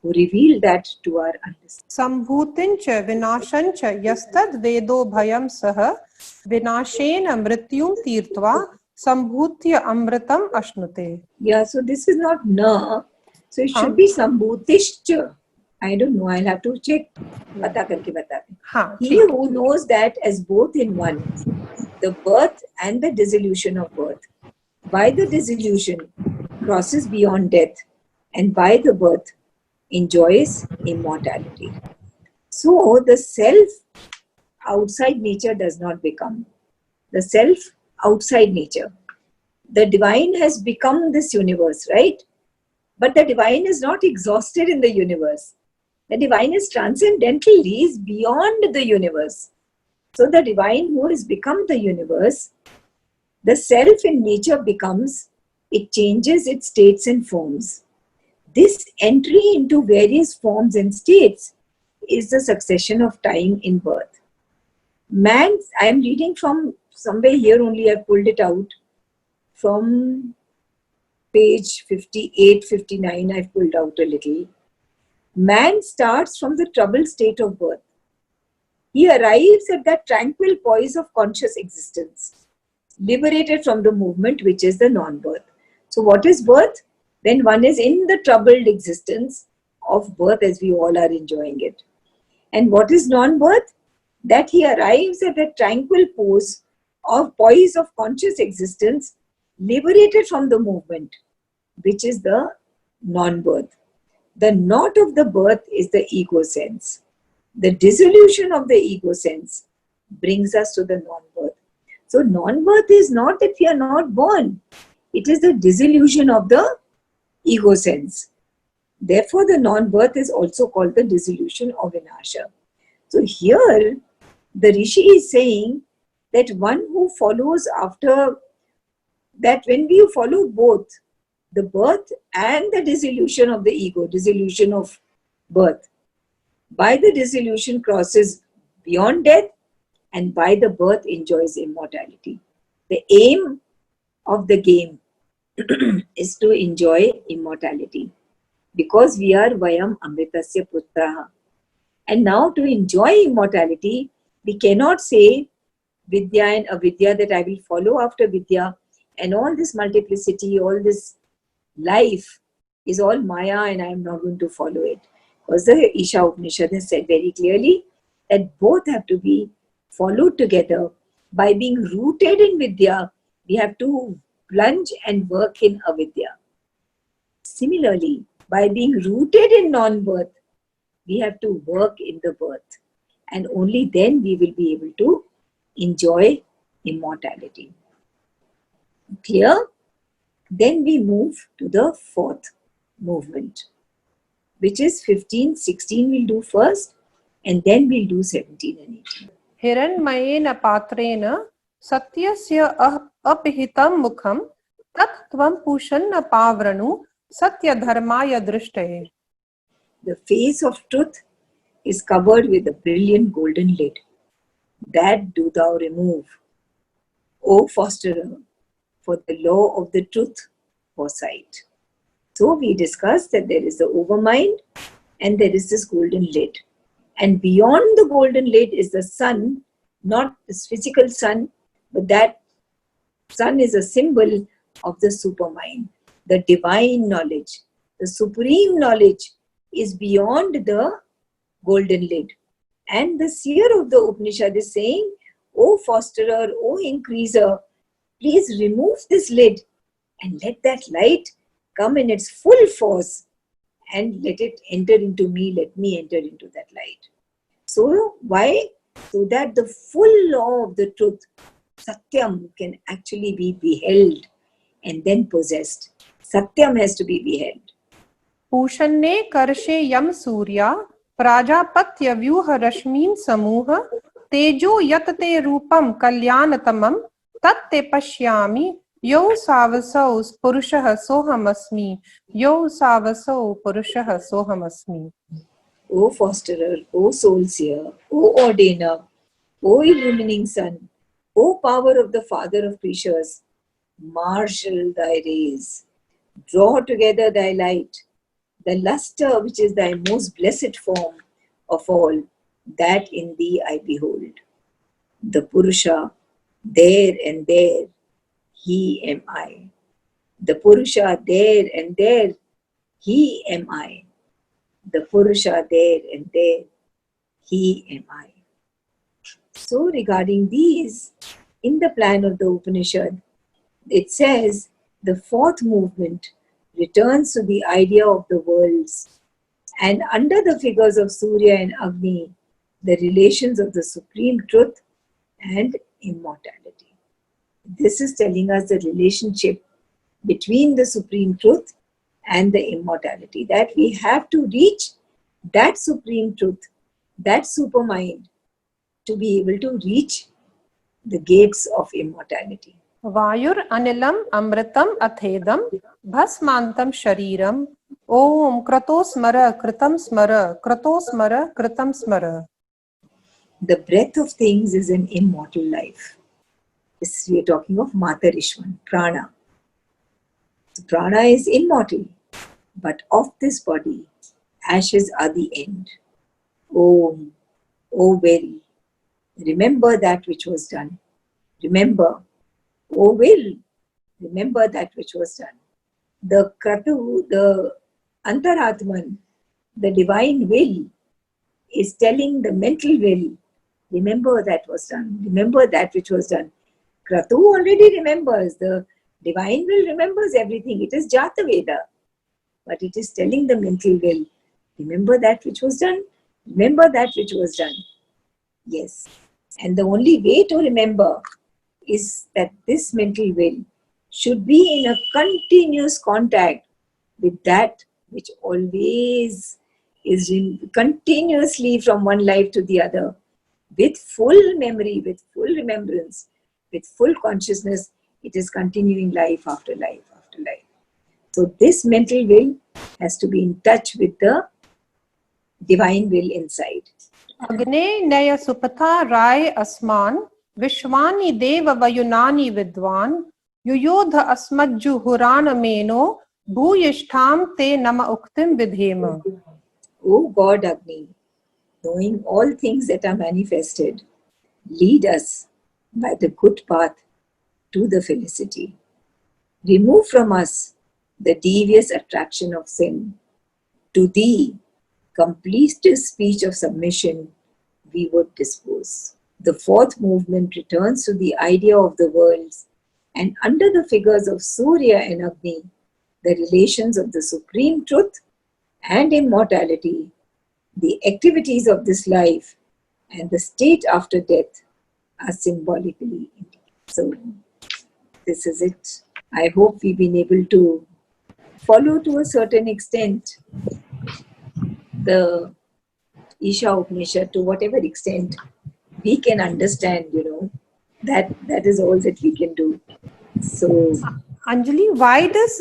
who reveal that to our understanding. Sambhutinch vinashanch yastad vedo bhayam sah vinashena mrityum tirtva sambhutya amritam ashnute. Yeah, so this is not na, so it Huh? should be sambhutishcha. I don't know, I'll have to check. Pata karke bata. हाँ, He ठीक. who knows that as both in one, the birth and the dissolution of birth, by the dissolution crosses beyond death, and by the birth enjoys immortality. So the self outside nature does not become. The self outside nature. The divine has become this universe, right? But the divine is not exhausted in the universe. The divine is transcendental, he is beyond the universe. So the divine who has become the universe, the self in nature becomes, it changes its states and forms. This entry into various forms and states is the succession of time in birth. Man, I am reading from somewhere here only, I pulled it out from page 58, 59, I've pulled out a little. Man starts from the troubled state of birth. He arrives at that tranquil poise of conscious existence, liberated from the movement which is the non-birth. So what is birth? When one is in the troubled existence of birth as we all are enjoying it. And what is non-birth? That he arrives at a tranquil poise of conscious existence, liberated from the movement, which is the non-birth. The knot of the birth is the ego sense. The dissolution of the ego sense brings us to the non-birth. So non-birth is not that we are not born. It is the dissolution of the ego sense. Therefore, the non-birth is also called the dissolution of vinasha. So here, the Rishi is saying that one who follows after, that when we follow both, the birth and the dissolution of the ego, dissolution of birth, by the dissolution crosses beyond death, and by the birth enjoys immortality. The aim of the game is to enjoy immortality, because we are Vayam Amritasya Putraha. And now to enjoy immortality, we cannot say Vidya and Avidya, that I will follow after Vidya, and all this multiplicity, all this life is all Maya and I am not going to follow it. Because the Isha Upanishad has said very clearly that both have to be followed together. By being rooted in Vidya, we have to plunge and work in Avidya. Similarly, by being rooted in non-birth, we have to work in the birth. And only then we will be able to enjoy immortality. Clear? Then we move to the fourth movement, which is 15, 16 we'll do first, and then we'll do 17 and 18. हिरण्मयेन पात्रेण सत्यस्य अपिहितं मुखं तत् त्वं पूषन्न पावृणु सत्यधर्माय दृष्टये. The face of truth is covered with a brilliant golden lid. That do thou remove, O fosterer, for the law of the truth foresight. So we discussed that there is the overmind and there is this golden lid. And beyond the golden lid is the sun, not this physical sun, but that sun is a symbol of the supermind, the divine knowledge. The supreme knowledge is beyond the golden lid. And the seer of the Upanishad is saying, O fosterer, O increaser, please remove this lid and let that light come in its full force and let it enter into me, let me enter into that light. So, why? So that the full law of the truth, Satyam, can actually be beheld and then possessed. Satyam has to be beheld. पूषन्ने कर्षे यम सूर्या प्राजापत्य व्यूह रश्मीन समूह तेजो यतते रूपम कल्याणतमं तत्ते पश्यामि यौ सावसौ पुरुषः सोहमस्मि यौ सावसौ पुरुषः सोहमस्मि. O fosterer, O soul seer, O ordainer, O illumining sun, O power of the Father of creatures, marshal thy rays, draw together thy light, the luster which is thy most blessed form of all, that in thee I behold. The Purusha, there and there, he am I. The Purusha, there and there, he am I. The Purusha, there and there, he am I. So regarding these, in the plan of the Upanishad, it says the fourth movement returns to the idea of the worlds, and under the figures of Surya and Agni, the relations of the supreme truth and immortality. This is telling us the relationship between the supreme truth and the immortality, that we have to reach that supreme truth, that supermind, to be able to reach the gates of immortality. Vayur anilam amritam athedam bhasmantam shariram om kratosmara kritam smara kratosmara kritam smara. The breath of things is an immortal life. We are talking of Matarishwan, prana. So prana is immortal, but of this body, ashes are the end. Om, O will, remember that which was done. Remember, O will, remember that which was done. The Kratu, the Antaratman, the divine will, is telling the mental will, remember that was done. Remember that which was done. Kratu already remembers. The divine will remembers everything. It is Jata Veda. But it is telling the mental will, remember that which was done. Remember that which was done. Yes. And the only way to remember is that this mental will should be in a continuous contact with that which always is continuously from one life to the other, with full memory, with full remembrance, with full consciousness. It is continuing life after life after life. So this mental will has to be in touch with the divine will inside. Agne naya supatha rai asman vishwani deva vayunani vidwan yuyodha asmajju hurana meno bhuyishtham te nama uktim vidhema. O God Agni, knowing all things that are manifested, lead us by the good path to the felicity. Remove from us the devious attraction of sin. To thee, completest speech of submission, we would dispose. The fourth movement returns to the idea of the worlds, and under the figures of Surya and Agni, the relations of the supreme truth and immortality, the activities of this life and the state after death are symbolically indicated. So, this is it. I hope we've been able to follow to a certain extent the Isha Upanishad, to whatever extent we can understand, that is all that we can do. So, Anjali, why does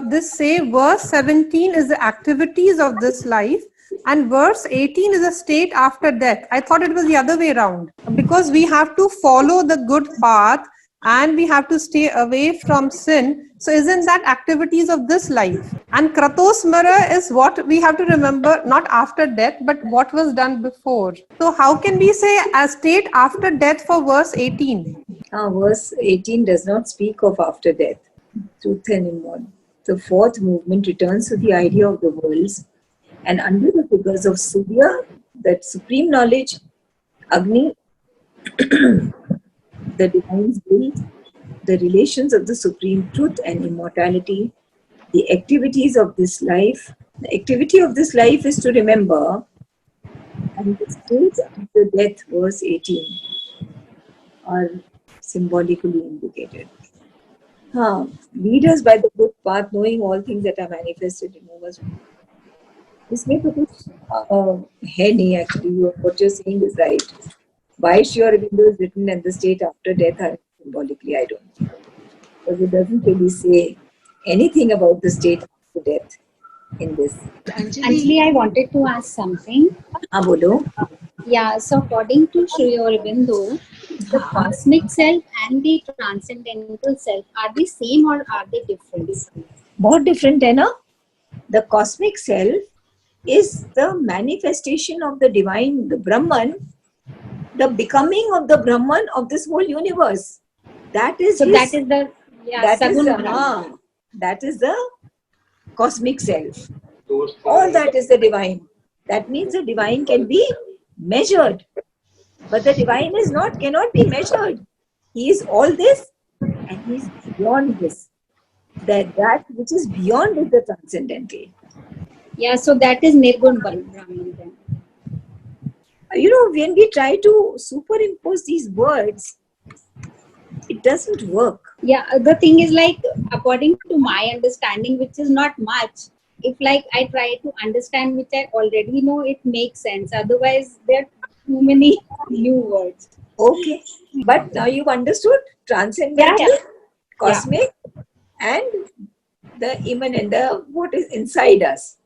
this say verse 17 is the activities of this life and verse 18 is a state after death? I thought it was the other way around. Because we have to follow the good path and we have to stay away from sin. So isn't that activities of this life? And Kratosmara is what we have to remember, not after death, but what was done before. So how can we say a state after death for verse 18? verse 18 does not speak of after death, truth and immortality. The fourth movement returns to the idea of the worlds, and under the figures of Surya, that supreme knowledge, Agni, the divine's will, the relations of the supreme truth and immortality, the activities of this life. The activity of this life is to remember, and the states after death, verse 18, are symbolically indicated. Lead us by the good path, knowing all things that are manifested in us. इसमें तो कुछ है नहीं actually. What you're saying is right. Why Sri Aurobindo is written and the state after death are symbolically, I don't know. Because it doesn't really say anything about the state after death in this. Anjali, I wanted to ask something. Bolo. Yeah, so according to Sri Aurobindo, the cosmic self and the transcendental self are the same or are they different? बहुत different है ना? The cosmic self is the manifestation of the divine, the Brahman, the becoming of the Brahman of this whole universe. That is So that his, is the that is Sagun Brahman. that is the cosmic self. All that is the divine. That means the divine can be measured. But the divine is not, cannot be measured. He is all this and he is beyond this. That which is beyond is the transcendental. Yeah, so that is Nirgun Brahman then. You know, when we try to superimpose these words, it doesn't work. Yeah, the thing is like, according to my understanding, which is not much, if like I try to understand which I already know, it makes sense. Otherwise, there are too many new words. Okay. But now you've understood transcendental, Yeah. cosmic, and the immanent, the what is inside us.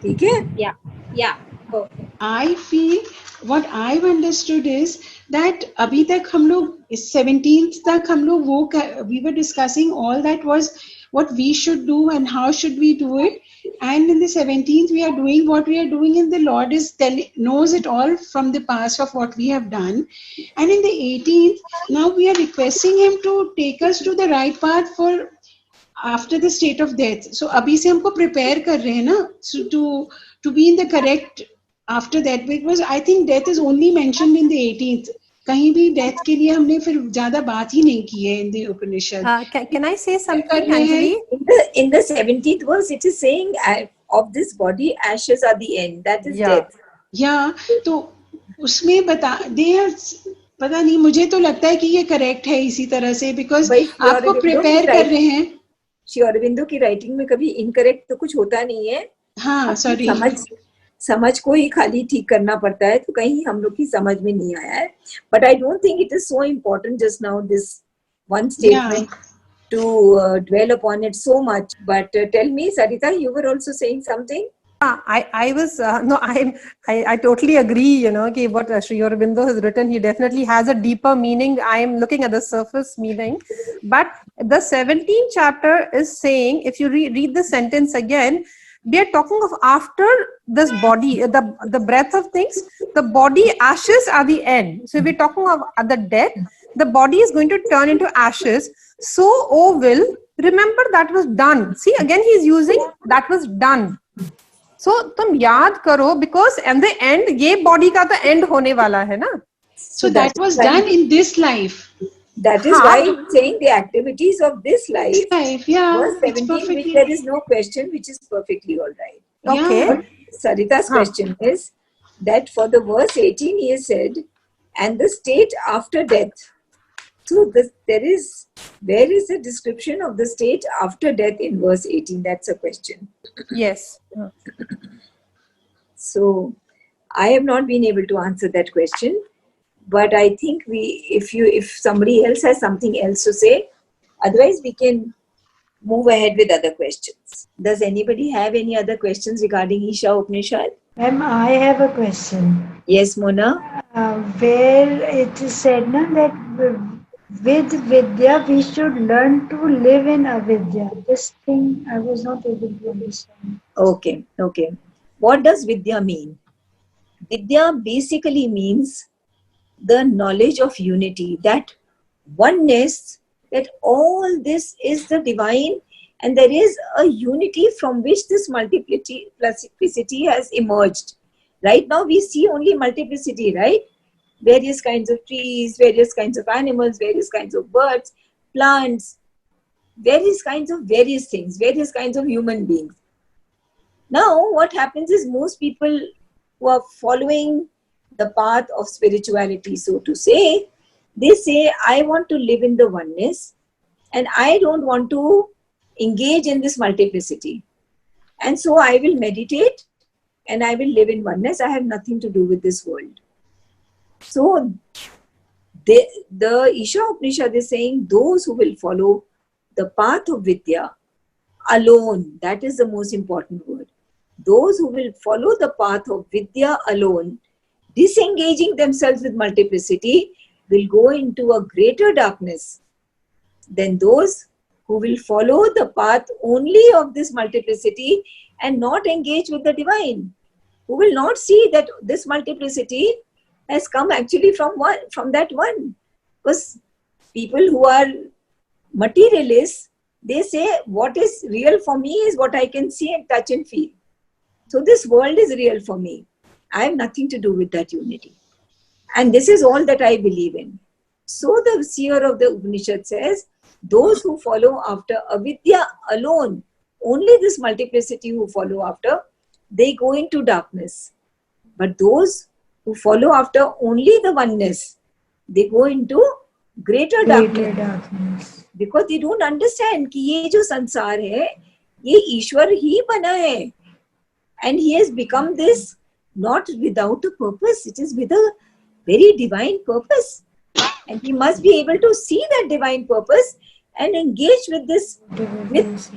Okay? Yeah, yeah. Perfect. I feel what I've understood is that अभी तक हम लोग 17th तक हम लोग वो we were discussing all that was what we should do and how should we do it, and in the 17th we are doing what we are doing, and the Lord is knows it all from the past of what we have done, and in the 18th now we are requesting Him to take us to the right path for after the state of death. So अभी से हमको prepare कर रहे हैं ना, so to be in the correct after that, because I think death is only mentioned in the 18th. कहीं भी death के लिए हमने फिर ज़्यादा बात ही नहीं की है in the Upanishad. Can I say something, कर रहे हैं Anjali? In the 17th verse, it is saying, of this body, ashes are the end. That is death. या तो उसमें पता नहीं, मुझे तो लगता है कि ये करेक्ट है इसी तरह से, बिकॉज भाई, आपको प्रिपेयर कर रहे हैं. श्री अरविंदो की राइटिंग में कभी इनकरेक्ट तो कुछ होता नहीं है. हाँ, सॉरी, समझ को ही खाली ठीक करना पड़ता है, तो कहीं हम लोग की समझ में नहीं आया है. But I don't think it is so important just now this one statement to dwell upon it so much. But tell me, Sarita, you were also saying something. I was no, I totally agree. You know, कि what Sri Aurobindo has written, he definitely has a deeper meaning. I am looking at the surface meaning, but the 17th chapter is saying, if you read the sentence again, they are talking of after this body, the breath of things, the body ashes are the end. So if we're talking of at the death, the body is going to turn into ashes. So, oh will, remember that was done. See, again he is using that was done. So तुम याद करो, because in the end ये body का तो end होने वाला है ना. So that was done in this life. That is why I'm saying the activities of this life, yeah, verse 17, which there is no question, which is perfectly all right. Okay. But Sarita's question is that for the verse 18 he has said, and the state after death. So where is the description of the state after death in verse 18? That's a question. Yes. So I have not been able to answer that question, but I think if somebody else has something else to say, otherwise we can move ahead with other questions. Does anybody have any other questions regarding Isha Upanishad? Ma'am, I have a question. Yes, Mona. Where it is said na, that with Vidya we should learn to live in avidya. This thing I was not able to understand. Okay. What does Vidya mean? Vidya basically means the knowledge of unity, that oneness, that all this is the divine, and there is a unity from which this multiplicity has emerged. Right now we see only multiplicity, right? Various kinds of trees, various kinds of animals, various kinds of birds, plants, various kinds of various things, various kinds of human beings. Now what happens is, most people who are following the path of spirituality, so to say, they say, I want to live in the oneness and I don't want to engage in this multiplicity. And so I will meditate and I will live in oneness. I have nothing to do with this world. So the Isha Upanishad is saying, those who will follow the path of Vidya alone, that is the most important word. Those who will follow the path of Vidya alone, disengaging themselves with multiplicity, will go into a greater darkness than those who will follow the path only of this multiplicity and not engage with the divine, who will not see that this multiplicity has come actually from that one. Because people who are materialists, they say what is real for me is what I can see and touch and feel. So this world is real for me. I have nothing to do with that unity. And this is all that I believe in. So the seer of the Upanishad says, those who follow after avidya alone, only this multiplicity who follow after, they go into darkness. But those who follow after only the oneness, they go into greater darkness. Because they don't understand कि ये जो संसार है, ये ईश्वर ही बना है. And he has become this not without a purpose. It is with a very divine purpose. And he must be able to see that divine purpose and engage with this with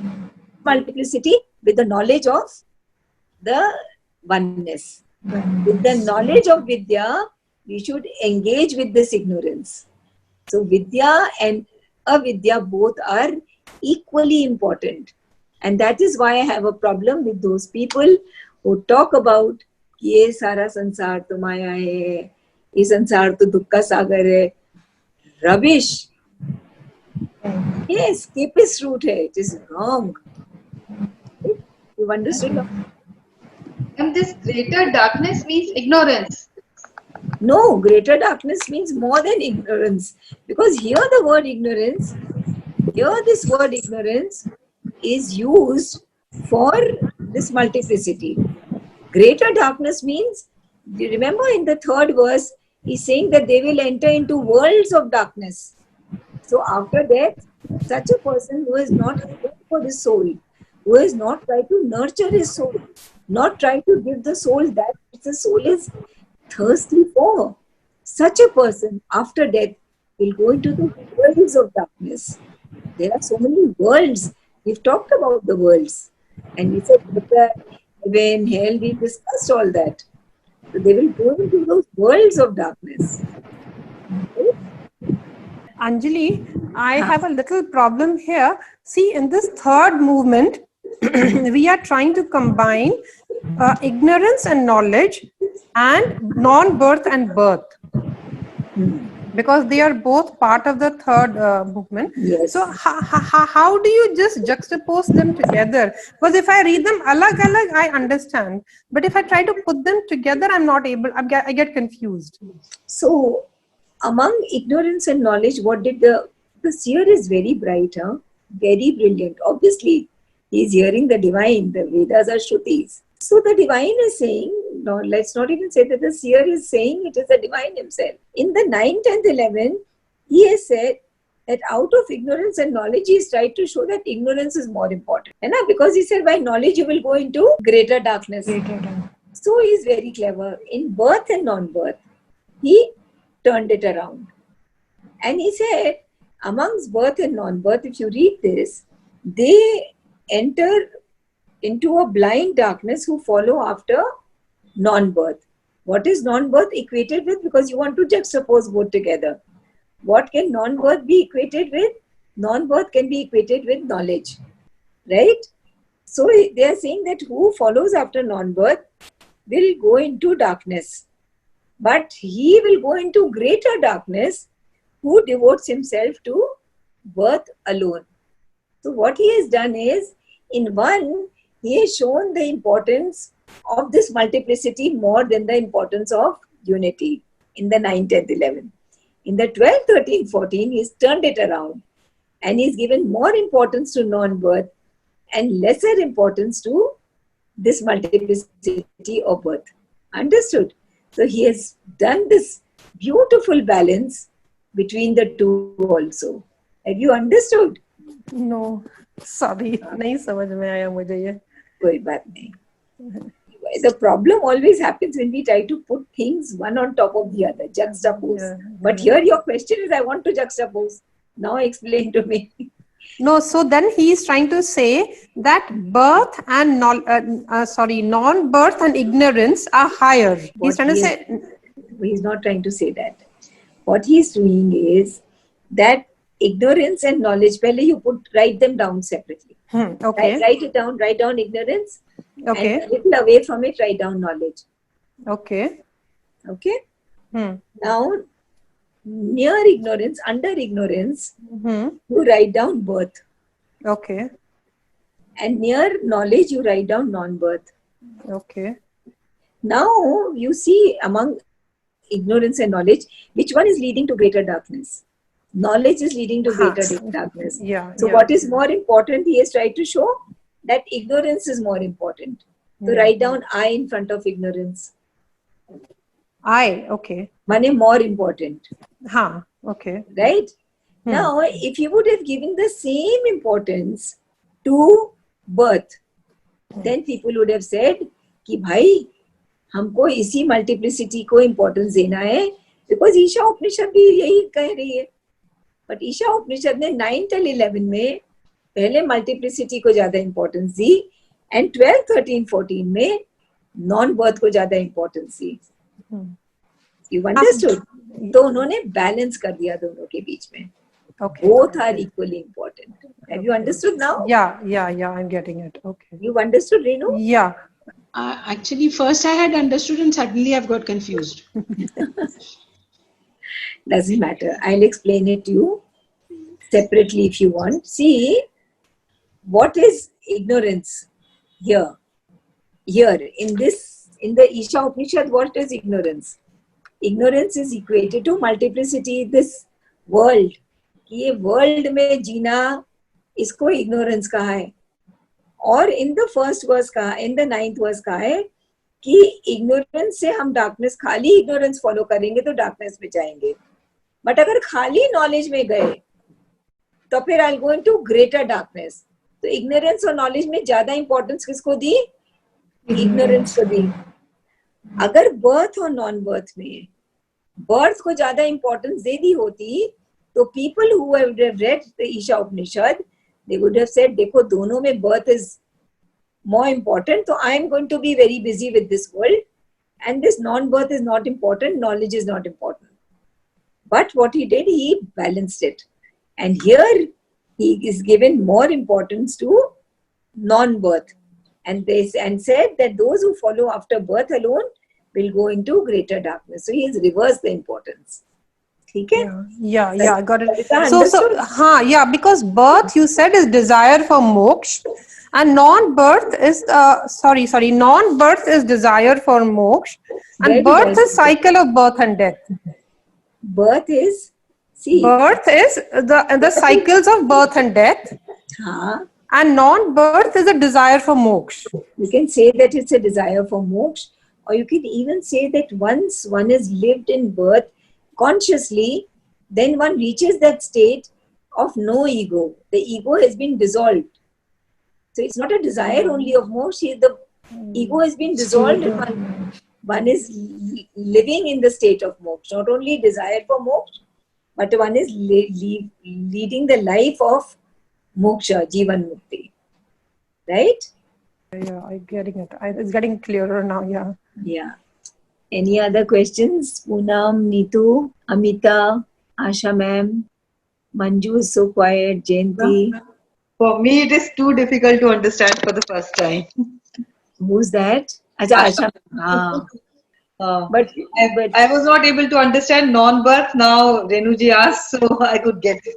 multiplicity, with the knowledge of the oneness. With the knowledge of Vidya, we should engage with this ignorance. So Vidya and Avidya both are equally important. And that is why I have a problem with those people who talk about ये सारा संसार तो माया है, ये संसार तो दुख का सागर है. Rubbish. Yes, escapist route hai. It is wrong. You've understood? And this greater darkness means ignorance. No, greater darkness means more than ignorance. Because here the word ignorance, here this word ignorance is used for this multiplicity. Greater darkness means, you remember in the third verse, he's saying that they will enter into worlds of darkness. So after death, such a person who has not cared for his soul, who has not tried to nurture his soul, not tried to give the soul that which the soul is thirsty for, such a person after death will go into the worlds of darkness. There are so many worlds. We've talked about the worlds. And we said, heaven, hell, we discussed all that. So they will go into those worlds of darkness. Anjali, I have a little problem here. See, in this third movement, we are trying to combine ignorance and knowledge and non-birth and birth. Because they are both part of the third movement. Yes. So how do you just juxtapose them together? Because if I read them alag, I understand. But if I try to put them together, I'm not able, I get confused. So, among ignorance and knowledge, what did the seer is very bright, huh? Very brilliant. Obviously, he is hearing the divine, the Vedas are Shrutis. So the divine is saying, no, let's not even say that the seer is saying it is the divine himself. In the 9th and 11th, he has said that out of ignorance and knowledge, he has tried to show that ignorance is more important. And because he said by knowledge, you will go into greater darkness. So he is very clever. In birth and non-birth, he turned it around. And he said, amongst birth and non-birth, if you read this, they enter into a blind darkness who follow after non-birth. What is non-birth equated with? Because you want to juxtapose both together. What can non-birth be equated with? Non-birth can be equated with knowledge. Right? So they are saying that who follows after non-birth will go into darkness. But he will go into greater darkness who devotes himself to birth alone. So what he has done is, in one, he has shown the importance of this multiplicity more than the importance of unity in the 9th, 10th, 11th. In the 12th, 13th, 14th, he's turned it around and he's given more importance to non-birth and lesser importance to this multiplicity of birth. Understood? So he has done this beautiful balance between the two also. Have you understood? No, sorry, नहीं समझ में आया मुझे ये. कोई बात नहीं. The problem always happens when we try to put things one on top of the other, juxtapose. Yeah. But here your question is, I want to juxtapose. Now explain to me. No, so then he is trying to say that birth and non-birth and ignorance are higher. He's trying to say. He's not trying to say that. What he's doing is that ignorance and knowledge, pehle you write them down separately. Okay. Write it down, write down ignorance, Okay. and a little away from it, write down knowledge. Okay. Okay? Hmm. Now, near ignorance, under ignorance, Hmm. you write down birth. Okay. And near knowledge, you write down non-birth. Okay. Now, you see among ignorance and knowledge, which one is leading to greater darkness? Knowledge is leading to greater darkness. Yeah. So, Yeah. what is more important? He has tried to show that ignorance is more important. So, Yeah. write down I in front of ignorance. Okay. Mane more important. Okay. Right? Now, if you would have given the same importance to birth, then people would have said कि भाई हमको इसी multiplicity को importance देना है, because Isha उपनिषद भी यही कह रही है. बट ईशा उपनिषद ने 9th और 11 में पहले मल्टीप्लिसिटी को ज्यादा इम्पोर्टेंस दी एंड 12, 13, 14 में नॉन बर्थ को ज्यादा इम्पोर्टेंस दी. You understood? तो उन्होंने बैलेंस कर दिया दोनों के बीच में. Okay. Both are equally important. Have you understood now? Yeah. I'm getting it. Okay. You understood, Renu? Yeah. Actually, first I had understood and suddenly I've got confused. Doesn't matter. I'll explain it to you separately if you want. See, what is ignorance here? Here, in the Isha Upanishad, what is ignorance? Ignorance is equated to multiplicity, this world. ये world में जीना, इसको ignorance कहा है. और in the first verse कहा, in the 9th verse कहा है कि इग्नोरेंस से हम डार्कनेस, खाली इग्नोरेंस फॉलो करेंगे तो डार्कनेस में जाएंगे. बट अगर खाली नॉलेज में गए तो फिर आई गो इनटू ग्रेटर डार्कनेस. तो इग्नोरेंस और नॉलेज में ज्यादा इंपॉर्टेंस किसको दी? इग्नोरेंस को दी. अगर बर्थ और नॉन बर्थ में बर्थ को ज्यादा इंपॉर्टेंस दे दी होती तो people who have read the Isha Upanishad, they would have said, देखो दोनों में birth is more important, so I am going to be very busy with this world, and this non-birth is not important, knowledge is not important. But what he did, he balanced it, and here he is given more importance to non-birth, and said that those who follow after birth alone will go into greater darkness. So he has reversed the importance. ठीक है? Yeah, I got it. Sarita, So, understood? yeah, because birth you said is desire for moksha, and non-birth is non-birth is desire for moksha, and Very birth well is cycle of birth and death. Birth is, see, Birth is the cycles of birth and death, हाँ, and non-birth is a desire for moksha. you can say that it's a desire for moksha, or you can even say that once one has lived in birth consciously, then one reaches that state of no ego. The ego has been dissolved. So it's not a desire only of moksha, the ego has been dissolved and one is living in the state of moksha. Not only desire for moksha, but one is leading the life of moksha, jivan mukti. Right? Yeah, I'm getting it. It's getting clearer now. Yeah. Yeah. Any other questions? Poonam, Neetu, Amita, Asha ma'am, Manju is so quiet, Jayanti. For me, it is too difficult to understand for the first time. Who's that? Asha. Ah. But I was not able to understand non-birth. Now Renuji asked, so I could get it.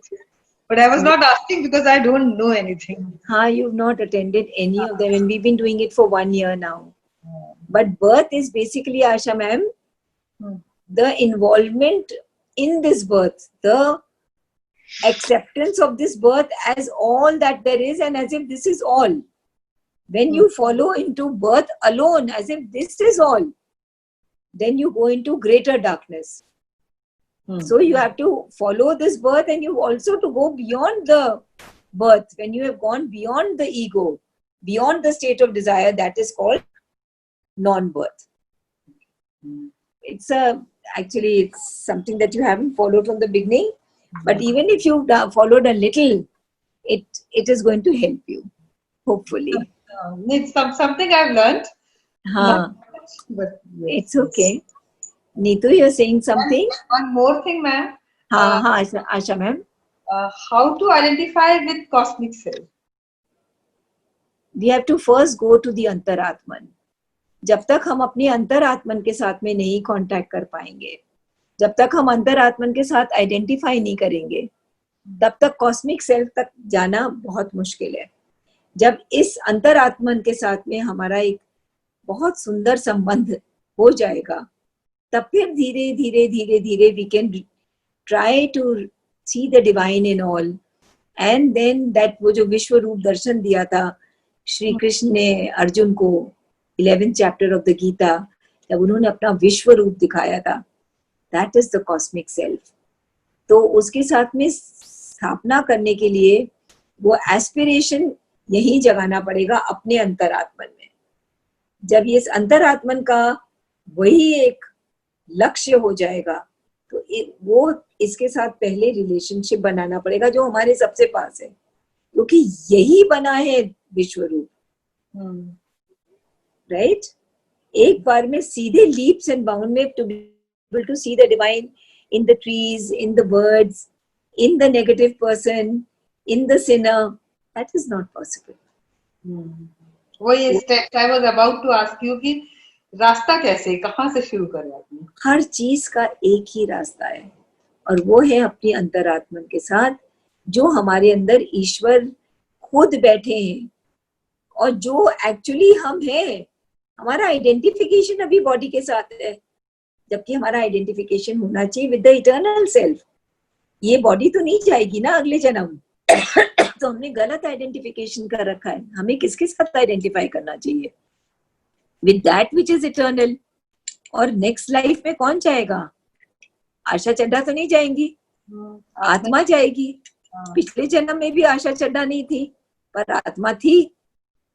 But I was not asking because I don't know anything. you've not attended any of them, and we've been doing it for 1 year now. But birth is basically, Asha ma'am, the involvement in this birth, the acceptance of this birth as all that there is, and as if this is all. When you follow into birth alone, as if this is all, then you go into greater darkness. So you have to follow this birth, and you also to go beyond the birth. When you have gone beyond the ego, beyond the state of desire, that is called non-birth. It's actually it's something that you haven't followed from the beginning, but even if you've followed a little, it is going to help you, hopefully. It's something I've learned. But yes, It's okay. Neetu, you're saying something? One more thing, ma'am. Asha ma'am. how to identify with cosmic self? We have to first go to the अंतरात्मन. जब तक हम अपनी अंतरात्मन के साथ में नहीं contact कर पाएंगे, जब तक हम अंतरात्मन के साथ आइडेंटिफाई नहीं करेंगे, तब तक कॉस्मिक सेल्फ तक जाना बहुत मुश्किल है. जब इस अंतरात्मन के साथ में हमारा एक बहुत सुंदर संबंध हो जाएगा, तब फिर धीरे धीरे धीरे धीरे we can try to see the divine in all. And then that, वो जो विश्व रूप दर्शन दिया था श्री कृष्ण ने अर्जुन को 11th chapter of the Gita, जब उन्होंने अपना विश्व रूप दिखाया था, that is the cosmic self. तो उसके साथ में स्थापना करने के लिए वो एस्पिरेशन यही जगाना पड़ेगा अपने अंतरात्मन में. जब ये इस अंतरात्मन का वही एक लक्ष्य हो जाएगा, तो वो इसके साथ पहले रिलेशनशिप बनाना पड़ेगा जो हमारे सबसे पास है, क्योंकि यही बना है विश्व रूप. राइट? एक बार में सीधे लीप्स एंड बाउंड में to be able to see the divine in the trees, in the birds, in the negative person, in the sinner, that is not possible. वही step I was about to ask you कि रास्ता कैसे, कहाँ से शुरू करें आपने? हर चीज का एक ही रास्ता है, और वो है अपनी अंतरात्मन के साथ, जो हमारे अंदर ईश्वर खुद बैठे हैं, और जो एक्चुअली हम हैं. हमारा आइडेंटिफिकेशन अभी बॉडी के साथ है, जबकि हमारा आइडेंटिफिकेशन होना चाहिए विद द इटर्नल सेल्फ. ये बॉडी तो नहीं जाएगी ना अगले जन्म. तो हमने गलत आइडेंटिफिकेशन कर रखा है. हमें किसके साथ आइडेंटिफाई करना चाहिए? With that which is eternal. और नेक्स्ट लाइफ में कौन जाएगा? आशा चड्ढा तो नहीं जाएंगी, आत्मा जाएगी. पिछले जन्म में भी आशा चड्ढा नहीं थी, पर आत्मा थी.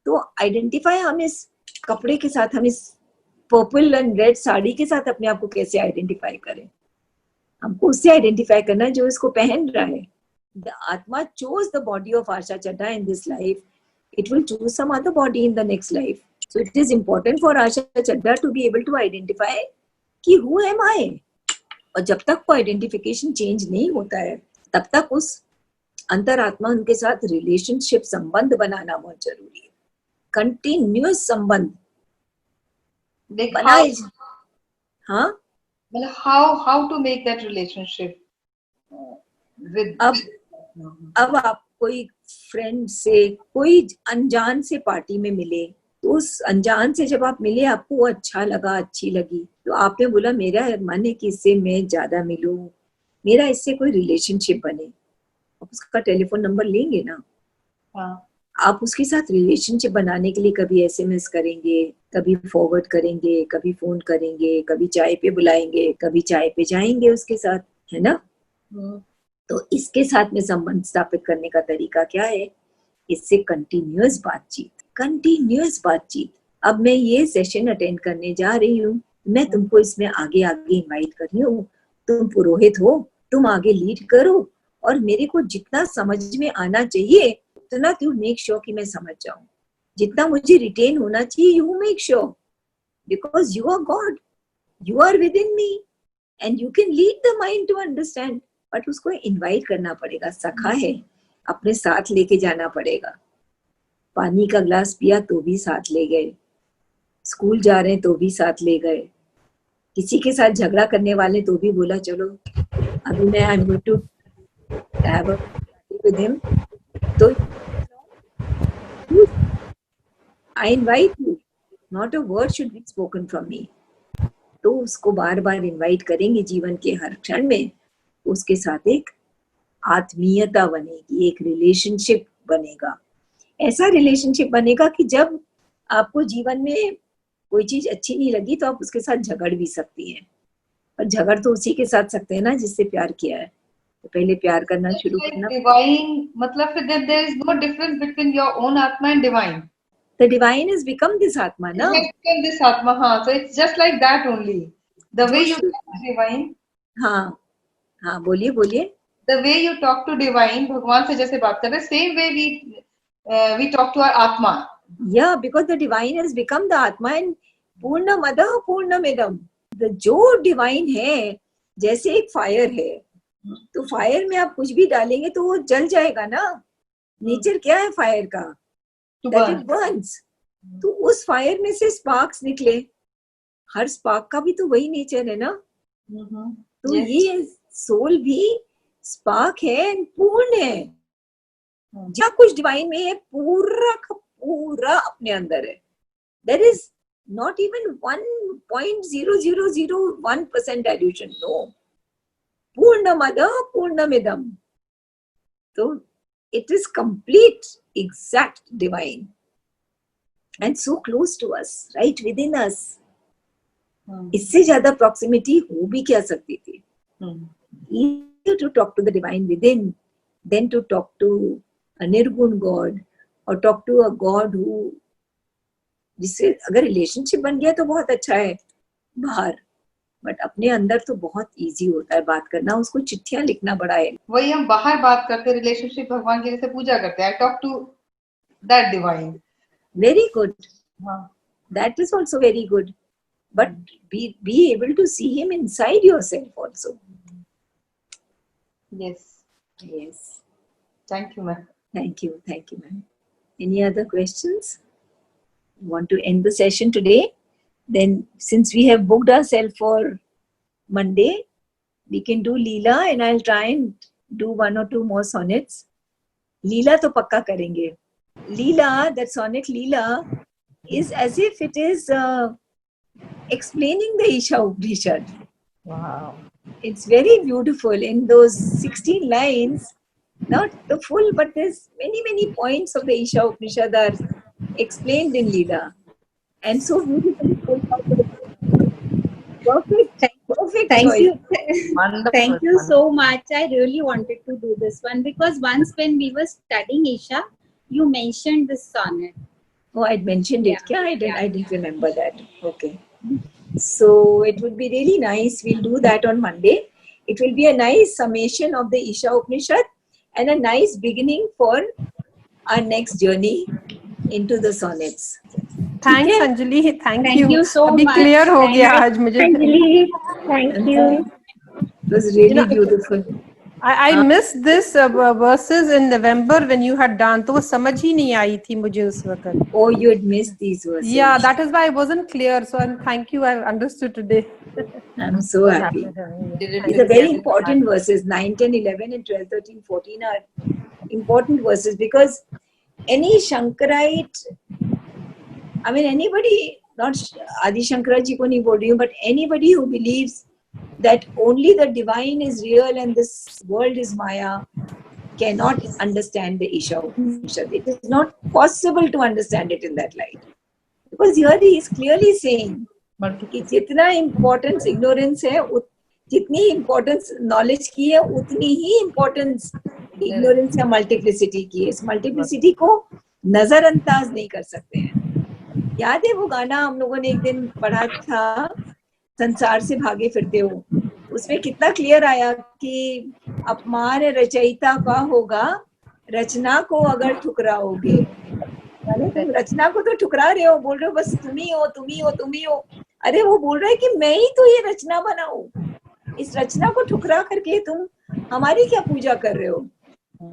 तो आइडेंटिफाई हम इस कपड़े के साथ, हम इस पर्पल एंड रेड साड़ी के साथ अपने आप को कैसे आइडेंटिफाई करें? हमको उससे आइडेंटिफाई करना जो इसको पहन रहा है. The Atma chose the body of Asha Chadha in this life. It will choose some other body in the next life. So it is important for Asha Chadha to be able to identify कि who am I? और जब तक वो identification change नहीं होता है, तब तक उस अंतरात्मा उनके साथ रिलेशनशिप, संबंध बनाना बहुत जरूरी है. कंटिन्यूअस संबंध बनाए. हाँ, मतलब how to make that relationship with. अब आप कोई फ्रेंड से, कोई अनजान से पार्टी में मिले, तो उस अनजान से जब आप मिले, आपको वो अच्छा लगा, अच्छी लगी, तो आपने बोला मेरा मन है कि इससे मैं ज्यादा मिलूं, मेरा इससे कोई रिलेशनशिप बने. आप उसका टेलीफोन नंबर लेंगे ना. हाँ. आप उसके साथ रिलेशनशिप बनाने के लिए कभी SMS करेंगे, कभी फॉरवर्ड करेंगे, कभी फोन करेंगे, कभी चाय पे बुलाएंगे, कभी चाय पे जाएंगे उसके साथ, है ना. तो इसके साथ में संबंध स्थापित करने का तरीका क्या है? इससे कंटिन्यूअस बातचीत. अब मैं ये सेशन अटेंड करने जा रही हूँ, मैं तुमको इसमें आगे आगे इनवाइट कर रही हूँ. तुम पुरोहित हो, तुम आगे लीड करो, और मेरे को जितना समझ में आना चाहिए उतना तू मेक श्योर कि मैं समझ जाऊं. जितना मुझे रिटेन होना चाहिए, you make sure, because you are God, you are within me, and you can lead the mind to understand. But उसको इनवाइट करना पड़ेगा. सखा है, अपने साथ लेके जाना पड़ेगा. पानी का ग्लास पिया तो भी साथ ले गए, स्कूल जा रहे हैं तो भी साथ ले गए, किसी के साथ झगड़ा करने वाले तो भी बोला चलो अभी मैं I am going to have a party with him, तो I invite you, not a word should be spoken from me. तो उसको बार बार इनवाइट करेंगे जीवन के हर क्षण में. उसके साथ एक आत्मीयता बनेगी, एक रिलेशनशिप बनेगा. ऐसा रिलेशनशिप बनेगा कि जब आपको जीवन में कोई चीज अच्छी नहीं लगी तो आप उसके साथ झगड़ भी सकती हैं, पर झगड़ तो उसी के साथ सकते हैं ना जिससे प्यार किया है. तो पहले प्यार करना शुरू करना. Divine, मतलब फिर there is no difference between your own Atma and divine. The divine has become this Atma, na? It has become this Atma, हाँ. So it's just like that only. The way you talk to divine. हाँ, हाँ, बोलिए. The way you talk to divine, भगवान से जैसे बात कर रहे, same way we talk to our Atma. Yeah, because the divine has become the Atma and Purnamadah Purnamidam. The जो divine है, जैसे एक फायर है, तो फायर में आप कुछ भी डालेंगे तो वो जल जाएगा ना. नेचर क्या है फायर का? That it Burns. तो उस फायर में से स्पार्क्स निकले. हर स्पार्क का भी तो वही नेचर है ना. तो ये सोल भी स्पार्क है, पूर्ण है. क्या कुछ डिवाइन में है, पूरा का पूरा अपने अंदर है. There is not even 1.0001% dilution. No. Purnamada Purnamidam. So it is complete, exact divine. And so close to us, right within us. इससे ज्यादा proximity हो भी क्या सकती थी? Easier to talk to the divine within than to talk to a Nirgun God or talk to a God who, जिससे अगर relationship बन गया तो बहुत अच्छा है बाहर, बट अपने अंदर तो बहुत इजी होता है बात करना. उसको चिट्ठियां लिखना बड़ा है. वही हम बाहर बात करते, रिलेशनशिप भगवान की जैसे पूजा करते हैं. I talk to that divine. Very good. That is also very good, but be able to see him inside yourself also. Yes. Thank you ma'am. Thank you ma'am. Any other questions? Want to end the session today? Then since we have booked ourselves for Monday, we can do Leela, and I'll try and do 1 or 2 more sonnets. Leela to pakka karenge. Leela, that sonnet Leela is as if it is explaining the Isha Upanishad. Wow. It's very beautiful in those 16 lines. Not the full, but there's many points of the Isha Upanishad are explained in Leela, and so beautifully pulled out. Perfect Thank choice. you. Wonderful. Thank you so much. I really wanted to do this one because once when we were studying Isha, you mentioned this sonnet. Oh, I'd mentioned it. Yeah, I yeah. didn't remember that. Okay. So it would be really nice. We'll do that on Monday. It will be a nice summation of the Isha Upanishad and a nice beginning for our next journey into the sonnets. Thanks Anjali. Thank Thank you so अभी much. Clear हो गया आज मुझे. Anjali, thank you. It was really beautiful. I missed this verses in November when you had done. तो वो समझ ही नहीं आई थी मुझे उस वक्त. Oh, you had missed these verses. Yeah, that is why I wasn't clear. So thank you. I understood today. I'm so happy. These are very important verses. 9, 10, 11 and 12, 13, 14 are important verses because any Shankarite, I mean anybody, not Adi Shankara ji ko nahi bol rahi hu, but anybody who believes that only the divine is real and this world is Maya cannot understand the Isha Upanishad. It is not possible to understand it in that light. Because here he is clearly saying कि जितना importance ignorance है, जितनी importance knowledge की है, उतनी ही importance ignorance या multiplicity की है. इस मल्टीप्लिसिटी को नजरअंदाज नहीं कर सकते हैं. याद है वो गाना हम लोगों ने एक दिन पढ़ा था, संसार से भागे फिरते हो. उसमें कितना क्लियर आया कि अपमान रचयिता का होगा, रचना को अगर ठुकराओगे. तुम रचना को तो ठुकरा रहे हो, बोल रहे हो बस तुम ही हो, तुम ही हो, तुम ही हो. अरे वो बोल रहा है कि मैं ही तो ये रचना बनाऊं. इस रचना को ठुकरा करके तुम हमारी क्या पूजा कर रहे हो?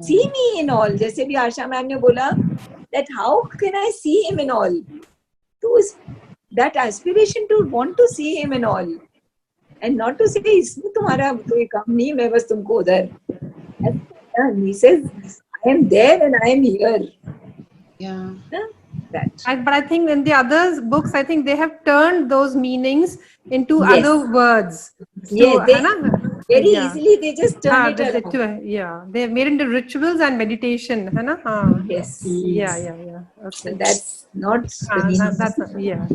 See me in all. जैसे भी आशा मैम ने बोला that how can I see him in all? तो that aspiration to want to see him in all and not to say इसमें तुम्हारा कोई काम नहीं, मैं बस तुमको उधर. He says I am there and I am here. Yeah. That. But I think in the other books, I think they have turned those meanings into Yes. other words. Yeah, they, है ना? very Yeah. easily they just turn हाँ, it around. yeah, they have made into rituals and meditation, है ना? हाँ. Yes. Yeah. Okay. And that's not the meaning. That's not, yeah.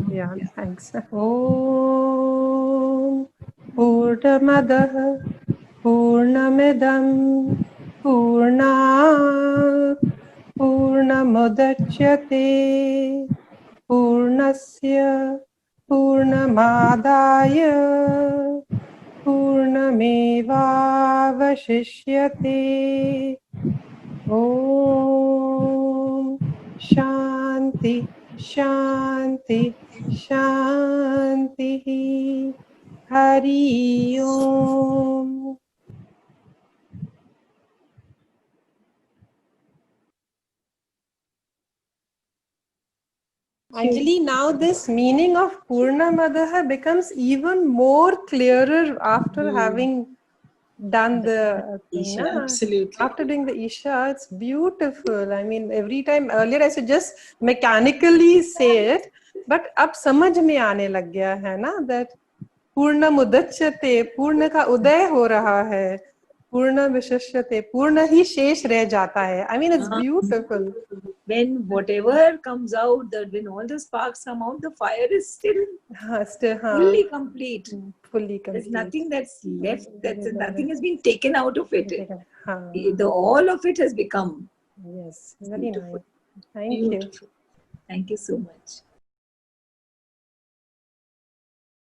Thanks. Om Purnamadah Purnamidam Purnat Purnamudachyate Purnasya Purnamadaya Purnamevavashishyate. Om Shanti Shanti Shanti Hari Om. Anjali, now this meaning of Purna Madaha becomes even more clearer after having done the thing. Isha, Na? absolutely. After doing the Isha, it's beautiful. I mean, every time earlier I should just mechanically say it, but ab samajh mein aane lag gaya hai na that Purna mudachyate, Purna ka uday ho raha hai, Purna vishashyate, Purna hi shesh reh jata hai. I mean, it's beautiful. When whatever comes out, that when all the sparks come out, the fire is still Still, fully complete. fully There's complete. nothing that's left. Nothing has been taken out of it. Haan. All of it has become Yes, very beautiful. nice. Thank you. Beautiful. Thank you so much.